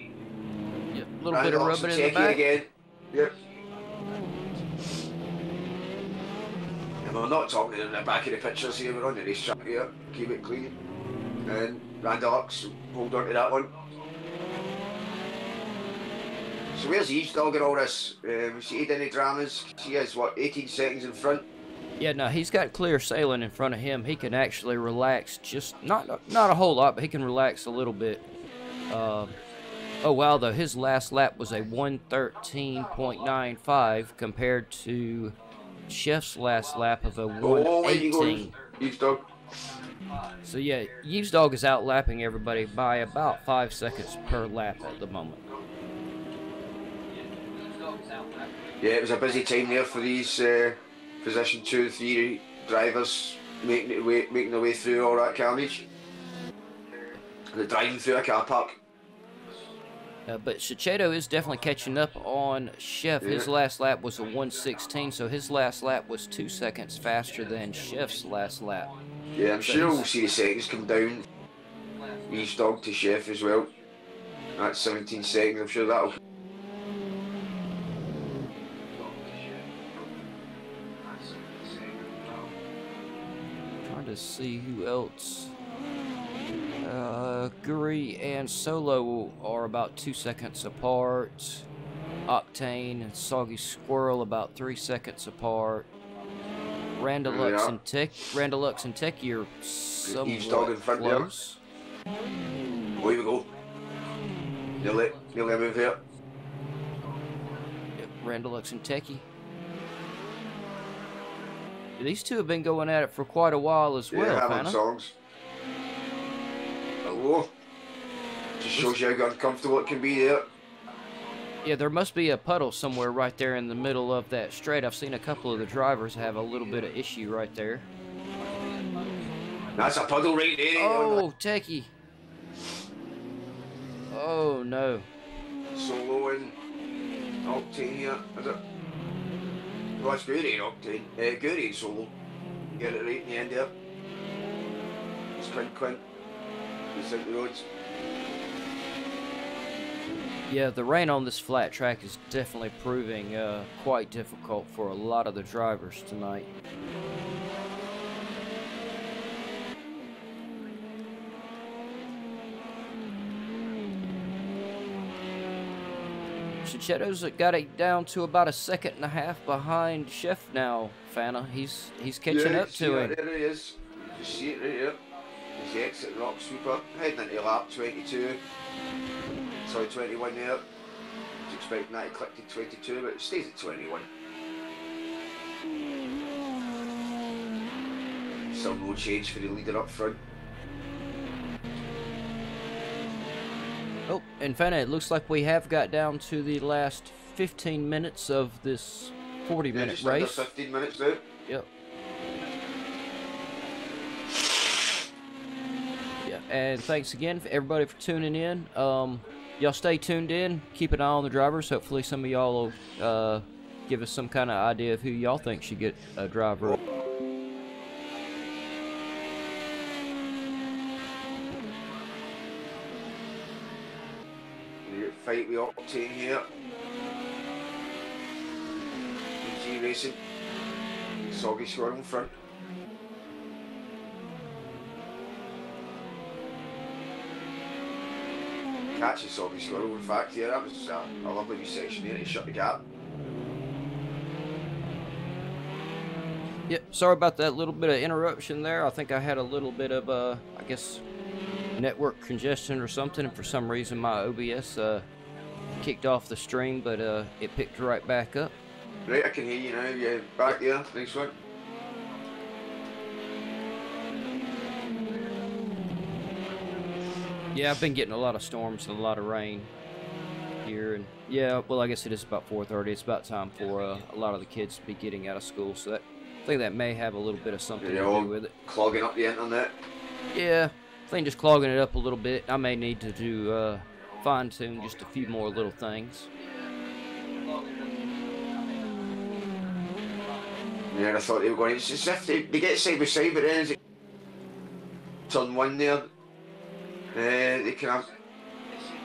little bit of rubbing in the back. Again. Yep. And we're not talking in the back of the pictures here, we're on the racetrack here. Keep it clean. And Randalux, hold on to that one. So where's Eve's dog in all this? See any dramas? He has what, 18 seconds in front? Yeah, no, he's got clear sailing in front of him. He can actually relax, just not a whole lot, but he can relax a little bit. Oh wow, though his last lap was a 1:13.95 compared to Chef's last lap of a 1:18. Eve's dog. So yeah, Eve's dog is outlapping everybody by about 5 seconds per lap at the moment. Yeah, it was a busy time there for these position 2 and 3 drivers making their way through all that carnage. And they're driving through a car park. But Sachetto is definitely catching up on Chef. Yeah. His last lap was a 1:16, so his last lap was 2 seconds faster than Chef's last lap. Yeah, I'm sure we'll see the seconds come down. Eve's dog to Chef as well. That's 17 seconds, I'm sure that'll... Trying to see who else. Guri and Solo are about 2 seconds apart. Octane and Soggy Squirrel about 3 seconds apart. Randalux and Techie are somewhat close. Oh, here we go. Nearly move here. Yep, Randalux and Techie. These two have been going at it for quite a while as well, having songs. Oh, just shows you how uncomfortable it can be there. Yeah, there must be a puddle somewhere right there in the middle of that straight. I've seen a couple of the drivers have a little bit of issue right there. That's a puddle right there. Oh, Techie. Oh, no. Solo and Octane here, is it? No, it's Guri and Octane. Guri and Solo. Get it right in the end there. It's Quint. He's out the roads. Yeah, the rain on this flat track is definitely proving quite difficult for a lot of the drivers tonight. Chichetto's got it down to about a second and a half behind Chef now, Fana. He's catching up to him. There he is. You see it right here. He's the exit rock sweeper, heading into lap 22. Sorry, 21 there. I was expecting that to click to 22, but it stays at 21. Still no change for the leader up front. Oh, and Fana, it looks like we have got down to the last 15 minutes of this 40-minute race. Under 15 minutes now. Yep. Yeah, and thanks again for everybody for tuning in. Y'all stay tuned in. Keep an eye on the drivers. Hopefully some of y'all will give us some kind of idea of who y'all think should get a driver. Fight with Octane here. G Racing. Soggy Squirrel in front. Catch a Soggy Squirrel, in fact, here. That was a lovely wee section here to shut the gap. Yep, sorry about that little bit of interruption there. I think I had a little bit of, I guess, network congestion or something, and for some reason my OBS kicked off the stream, but it picked right back up. Right, I can hear you now. Yeah, back there. Nice one. Yeah, I've been getting a lot of storms and a lot of rain here, and yeah, well, I guess it is about 4:30. It's about time for a lot of the kids to be getting out of school, so that I think that may have a little bit of something to do with it. Clogging up the internet. Yeah, I think just clogging it up a little bit. I may need to do fine-tune just a few more little things. Yeah, I thought they were going. It's as if they get side by side, but then as it turn one there, they can have.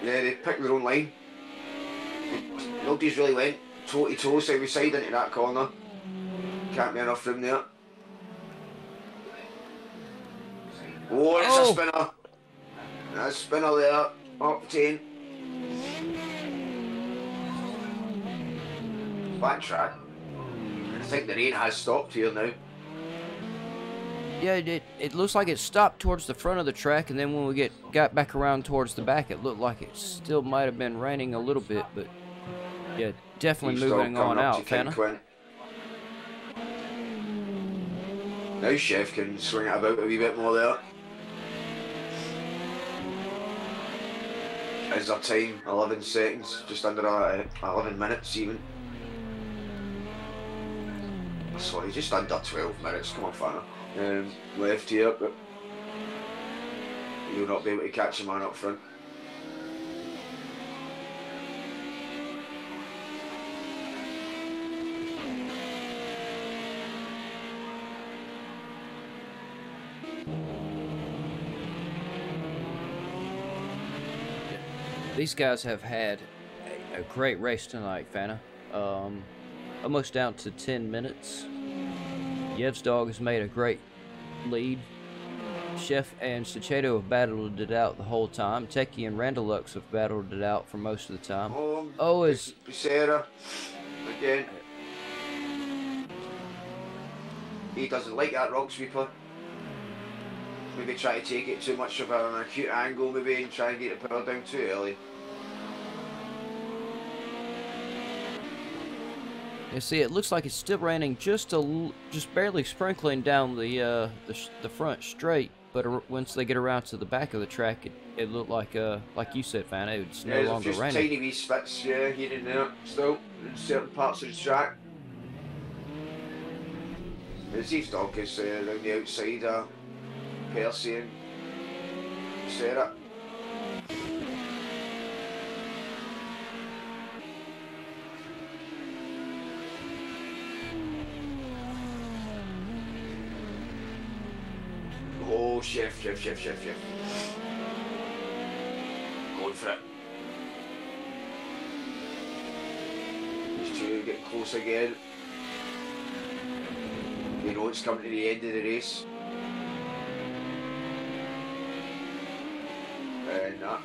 Yeah, they pick their own line. Nobody's really went toe to toe side by side into that corner. Can't be enough room there. Oh, it's a spinner. That's a spinner there. Octane. Backtrack. I think the rain has stopped here now. Yeah, it looks like it stopped towards the front of the track, and then when we got back around towards the back, it looked like it still might have been raining a little bit, but yeah, definitely moving on out, Fana. Now Chef can swing it about a wee bit more there. Is our time 11 seconds, just under 11 minutes even. Sorry, just under 12 minutes, come on Fana. Left here, but you'll not be able to catch a man up front. These guys have had a great race tonight, Fana. Almost down to 10 minutes. Yev's dog has made a great lead. Chef and Sachetto have battled it out the whole time. Techie and Randalux have battled it out for most of the time. Is Becerra again. He doesn't like that rock sweeper. Maybe try to take it too much of an acute angle, maybe, and try and get the power down too early. You see, it looks like it's still raining, just barely sprinkling down the front straight. But once they get around to the back of the track, it looked like you said, Fana, it's no longer raining. Tiny wee spits, yeah, here and there, still in certain parts of the track. His dog is around the outside. Percy and Sarah. Oh, Chef. Going for it. These two get close again. You know it's coming to the end of the race. And that.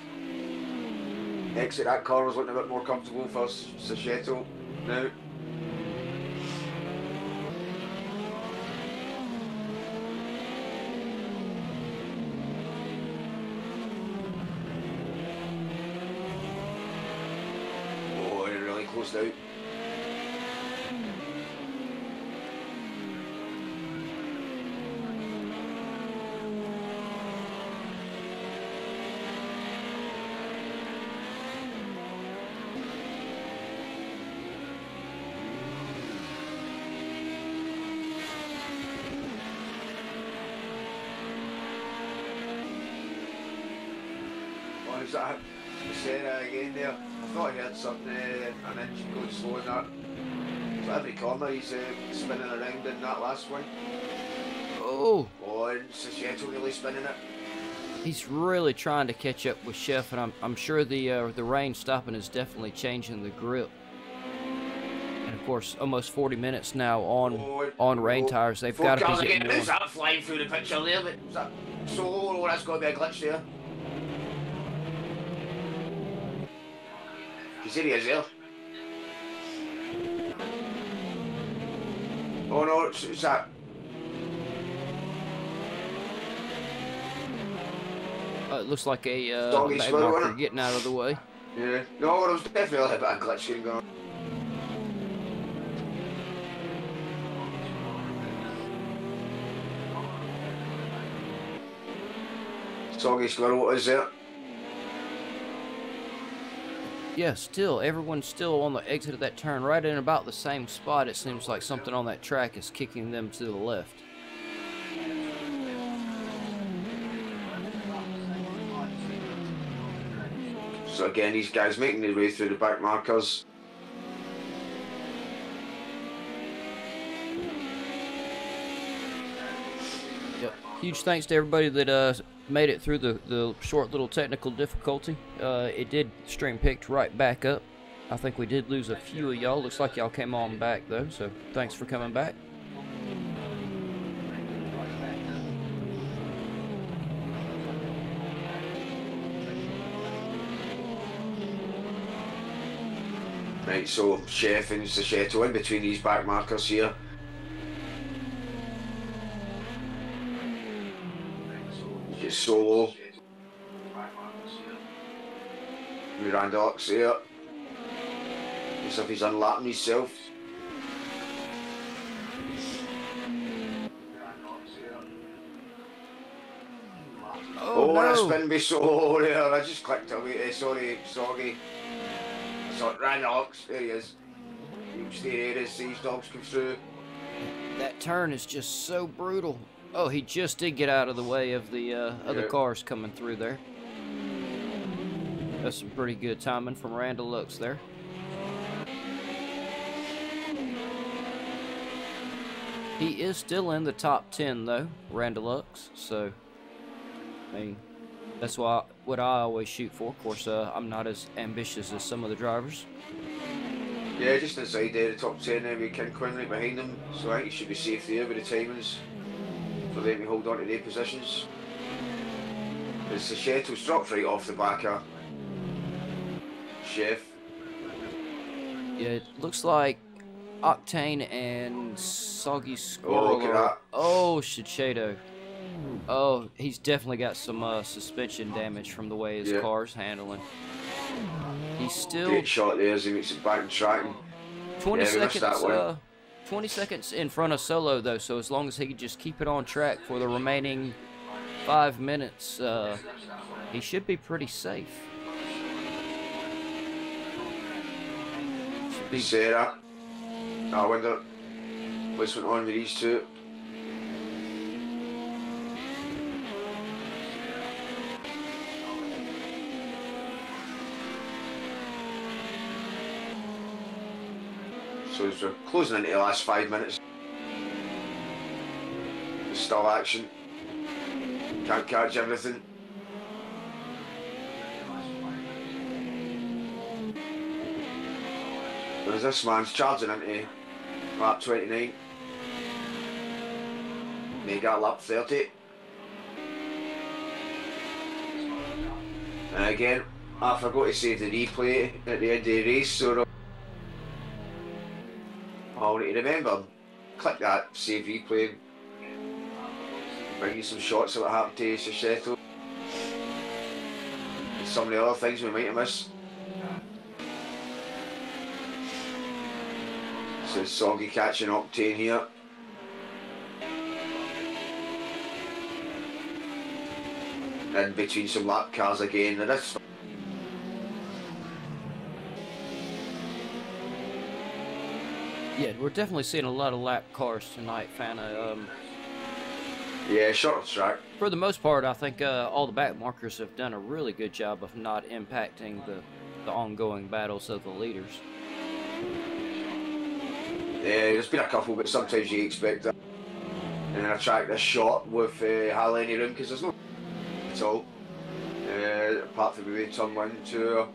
exit that corner's looking a bit more comfortable for Sachetto now. Oh, they're really close now. Was that Sarah again there? I thought I heard something, an engine going slow in that. So every corner he's spinning around in that last one. Oh! Oh, and Sachetto really spinning it. He's really trying to catch up with Chef, and I'm sure the rain stopping is definitely changing the grip. And of course, almost 40 minutes now on rain tires. They've got to be getting more. Is that flying through the picture there? But is that solo? Oh, that's got to be a glitch there. You see he is there. Oh no, it's that. It looks like a Doggy bag slow, marker getting out of the way. Yeah. No, there was definitely a bit of glitch going on. Soggy squirrel, what is there? Yeah, still, everyone's still on the exit of that turn, right in about the same spot. It seems like something on that track is kicking them to the left. So again, these guys making their way through the back markers. Yep. Huge thanks to everybody that made it through the short little technical difficulty. It did stream picked right back up. I think we did lose a few of y'all. Looks like y'all came on back though, so thanks for coming back. Right, so Chef and Sachetto in between these back markers here. Get Solo. Miranda Ox there. As if he's unlapping himself. Oh, no. That spin be Solo there. I just clicked away. Sorry, Soggy. So Randy Ox, there he is. You can stay there as these dogs come through. That turn is just so brutal. Oh, he just did get out of the way of the other cars coming through there. That's some pretty good timing from Randall Lux there. He is still in the top 10 though, Randall Lux. So, I mean, that's what I always shoot for. Of course, I'm not as ambitious as some of the drivers. Yeah, just inside there, the top 10 there with Ken Quinn right behind them. So I think he should be safe there with the timings for them to hold on to their positions. As Sachetto's dropped right off the back of Chef. Yeah, it looks like Octane and Soggy Squirrel. Oh, look at that. Oh, Sachetto. Oh, he's definitely got some suspension damage from the way his car's handling. He's still... Great shot there as he makes it back in track. 20 seconds, 20 seconds in front of Solo, though, so as long as he can just keep it on track for the remaining 5 minutes, he should be pretty safe. Should be... Sarah. I wonder what's went on with these two. So as we're closing into the last 5 minutes, there's still action. Can't catch everything. There's this man's charging into lap 29. They got lap 30. And again, I forgot to save the replay at the end of the race, so I'll need to remember. Click that save replay. Bring you some shots of what happened to Sashetto. And some of the other things we might have missed. So Soggy catching Octane here. In between some lap cars again. Now this. Yeah, we're definitely seeing a lot of lap cars tonight, Fana. Yeah, short track. For the most part, I think all the back markers have done a really good job of not impacting the ongoing battles of the leaders. Yeah, there's been a couple, but sometimes you expect that. And then a track this short with hardly any room because there's no at all. Apart from maybe turn 1 to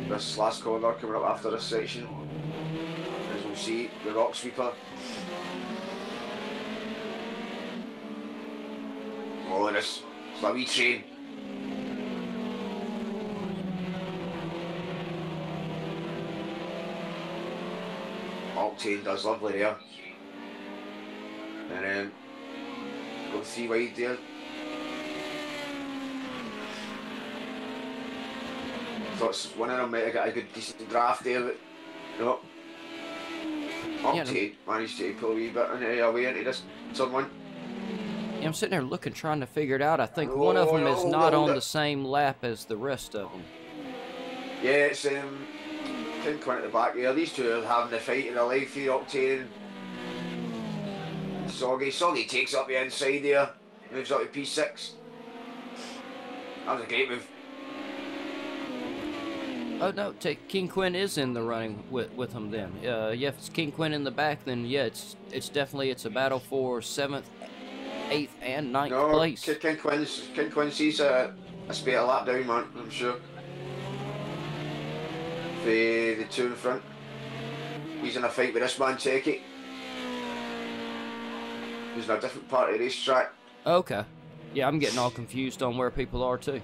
this last corner coming up after this section. As we'll see, the rock sweeper. Oh, it's a wee train. Octane does lovely there. And then go 3 wide there. Thought one of them might have got a good decent draft there, but no. Octane managed to pull a wee bit away into this turn 1. Yeah, I'm sitting there looking, trying to figure it out. I think one of them is not on the same lap as the rest of them. Yeah, it's King Quinn at the back there. These two are having the fight in their life here, Octane and Soggy. Soggy takes up the inside there, moves up to P6. That was a great move. Oh no, King Quinn is in the running with him then. Yeah, if it's King Quinn in the back, then yeah, it's definitely a battle for 7th, 8th, and 9th place. King Quinn sees a spare lap down, man. I'm sure. The two in front. He's in a fight with this man, Techie. He's in a different part of the racetrack. Okay. Yeah, I'm getting all confused on where people are too.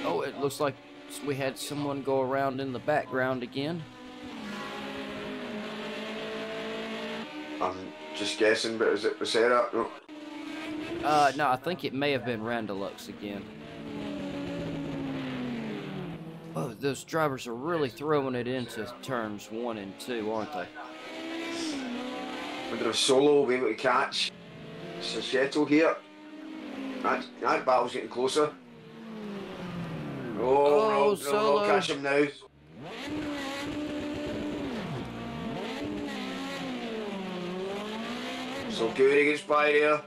Oh, it looks like we had someone go around in the background again. I'm just guessing, but is it Becerra? No. No, I think it may have been Randalux again. Oh, those drivers are really throwing it into turns 1 and 2, aren't they? Wonder if Solo will be able to catch Sashetto here. That battle's getting closer. Oh, no, catch him now. So Guri gets by there.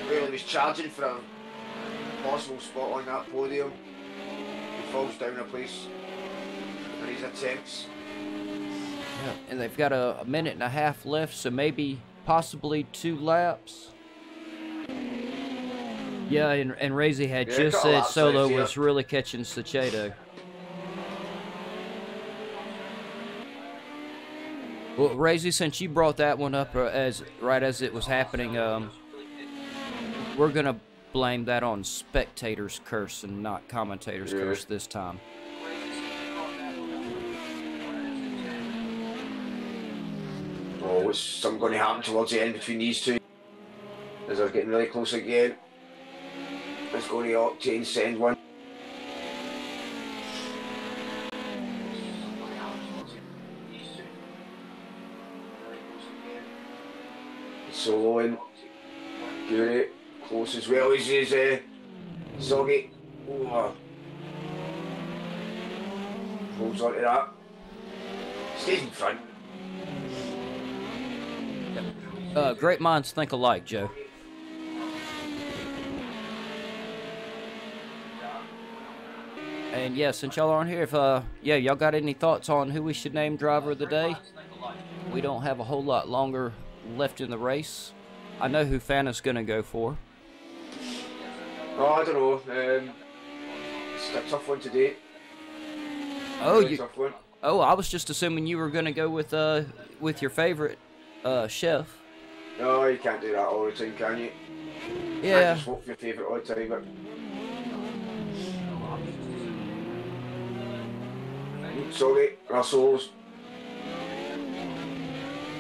Well, he was charging for a possible spot on that podium. He falls down a place in his attempts. Yeah, and they've got a minute and a half left, so maybe possibly 2 laps. Yeah, and Razy had just said Solo was really catching Sashetto. Well, Razy, since you brought that one up right as it was happening, we're gonna blame that on spectators' curse and not commentators' curse this time. Oh, what's something going to happen towards the end between these two? As they're getting really close again. Let's go to Octane, send one. Solo in. Guri close as well as his Soggy. Oh. Holds on to that. Stays in front. Great minds think alike, Joe. And yeah, since y'all aren't here, if y'all got any thoughts on who we should name driver of the day? We don't have a whole lot longer left in the race. I know who Fana's gonna go for. Oh, I don't know. It's a tough one today. Oh, really tough one. Oh, I was just assuming you were gonna go with your favorite chef. No, you can't do that all the time, can you? Yeah. I just hope for your favourite all the time, but... Sorry, Russell's.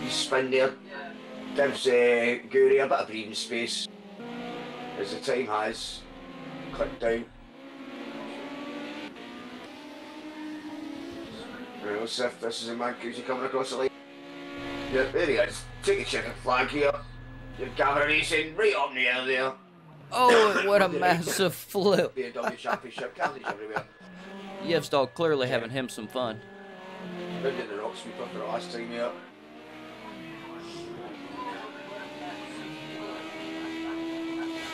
His spin there gives Guri a bit of breathing space as the time has clicked down. Right, let's see if this is a man Goosey coming across the line. Yeah, there he is. Take a checkered flag here. Your GAVRA Racing right up in the air there. Oh, what a massive flip. BMW Championship, carnage everywhere. Yevsdog clearly having him some fun. Round in the rock sweeper for the last time here.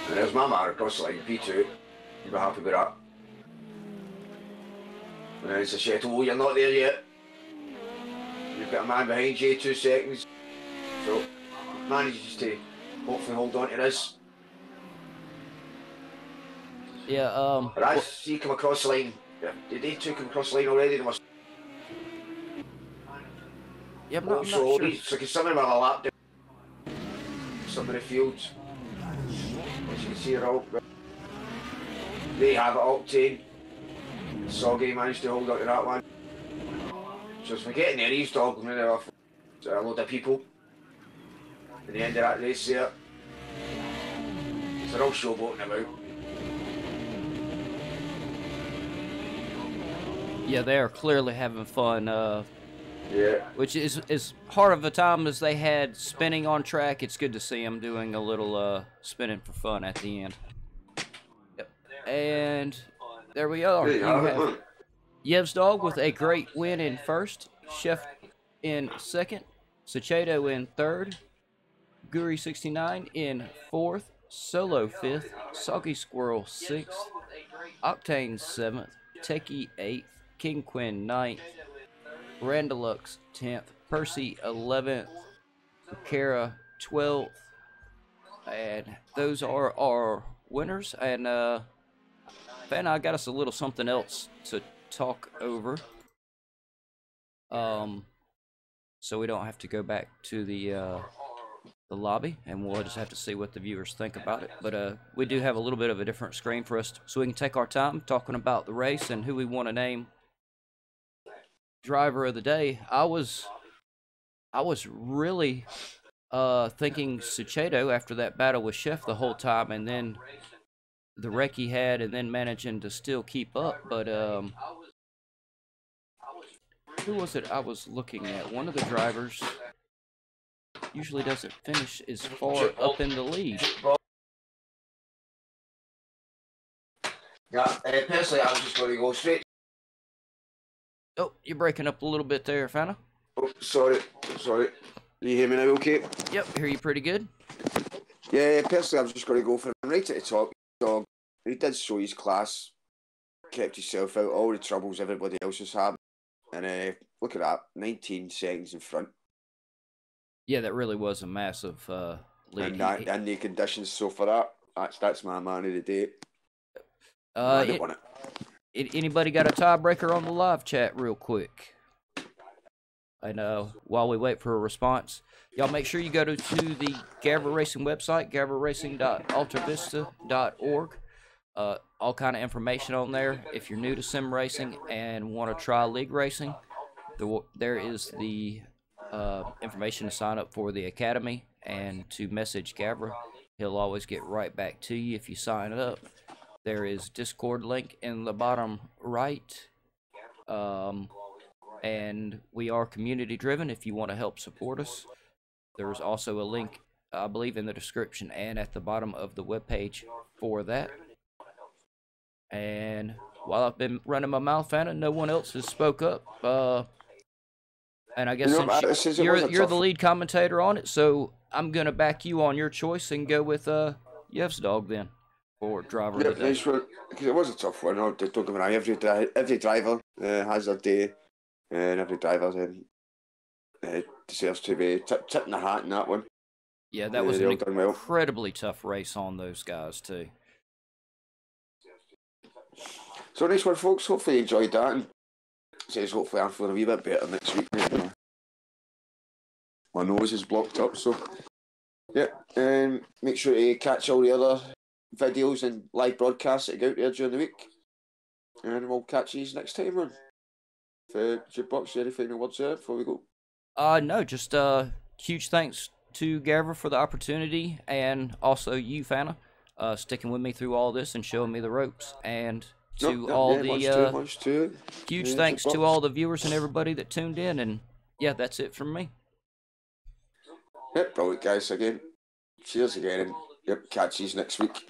And there's my man across the line, P2. You'll be happy with that. And then it's a Shettle, oh, you're not there yet. You've got a man behind you, 2 seconds. So, manages to hopefully hold on to this. Yeah, But as he come across the line, yeah, did they two come across the line already? They must. yeah, I'm not So, sure. so can someone with a lap down some of the fields. As you can see, they're all. They have it, Octane. Soggy managed to hold on to that one. So as we're getting there, he's talking there off a load of people. At the end of that race there. So they're all showboating about. Yeah, they are clearly having fun. Yeah. Which is hard of a time as they had spinning on track. It's good to see them doing a little spinning for fun at the end. Yep. And there we are. You have Yevsdog with a great win in first, Chef in second, Sachedo in third, Guri 69 in fourth, Solo fifth, Soggy Squirrel sixth, Octane seventh, Techie eighth, King Quinn ninth, Randalux 10th, Percy 11th, Kara 12th, and those are our winners. And Fan, I got us a little something else to talk over, so we don't have to go back to the lobby, and we'll just have to see what the viewers think about it. But we do have a little bit of a different screen for us, so we can take our time talking about the race and who we want to name driver of the day. I was really thinking Suchedo after that battle with Chef the whole time, and then the wreck he had, and then managing to still keep up. But who was it I was looking at? One of the drivers usually doesn't finish as far up in the lead. Yeah, personally, I was just going to go straight. Oh, you're breaking up a little bit there, Fana. Oh, sorry. Do you hear me now okay? Yep, hear you pretty good. Yeah, personally, I was just going to go for him right at the top. Dog, he did show his class, kept himself out all the troubles everybody else was having, and look at that, 19 seconds in front. Yeah, that really was a massive lead. And the conditions, so for that's my man of the day. Won it. Anybody got a tiebreaker on the live chat real quick? And while we wait for a response, y'all make sure you go to the GAVRA Racing website, gavraracing.altavista.org. All kind of information on there. If you're new to sim racing and want to try league racing, there is the information to sign up for the academy and to message GAVRA. He'll always get right back to you if you sign up. There is Discord link in the bottom right. And we are community driven if you want to help support us. There's also a link, I believe, in the description and at the bottom of the webpage for that. And while I've been running my mouth, Anna, no one else has spoke up. And I guess since you're the lead commentator on it, so I'm going to back you on your choice and go with Yevsdog then for driver of the day. Because it was a tough one. Don't get me wrong. Every driver has their day, and every driver deserves to be tipping the hat in that one. Yeah, that was an incredibly tough race on those guys too. So nice one, folks. Hopefully you enjoyed that, and says hopefully I'm feeling a wee bit better next week. My nose is blocked up, so yeah. Make sure to catch all the other videos and live broadcasts that go out there during the week. And we'll catch you next time on. Jukebox, any final words there before we go? No, just huge thanks to GAVRA for the opportunity, and also you, Fana, sticking with me through all this and showing me the ropes. And to all the huge thanks to all the viewers and everybody that tuned in. And yeah, that's it from me. Yep, brilliant guys again. Cheers again, and yep, catch you next week.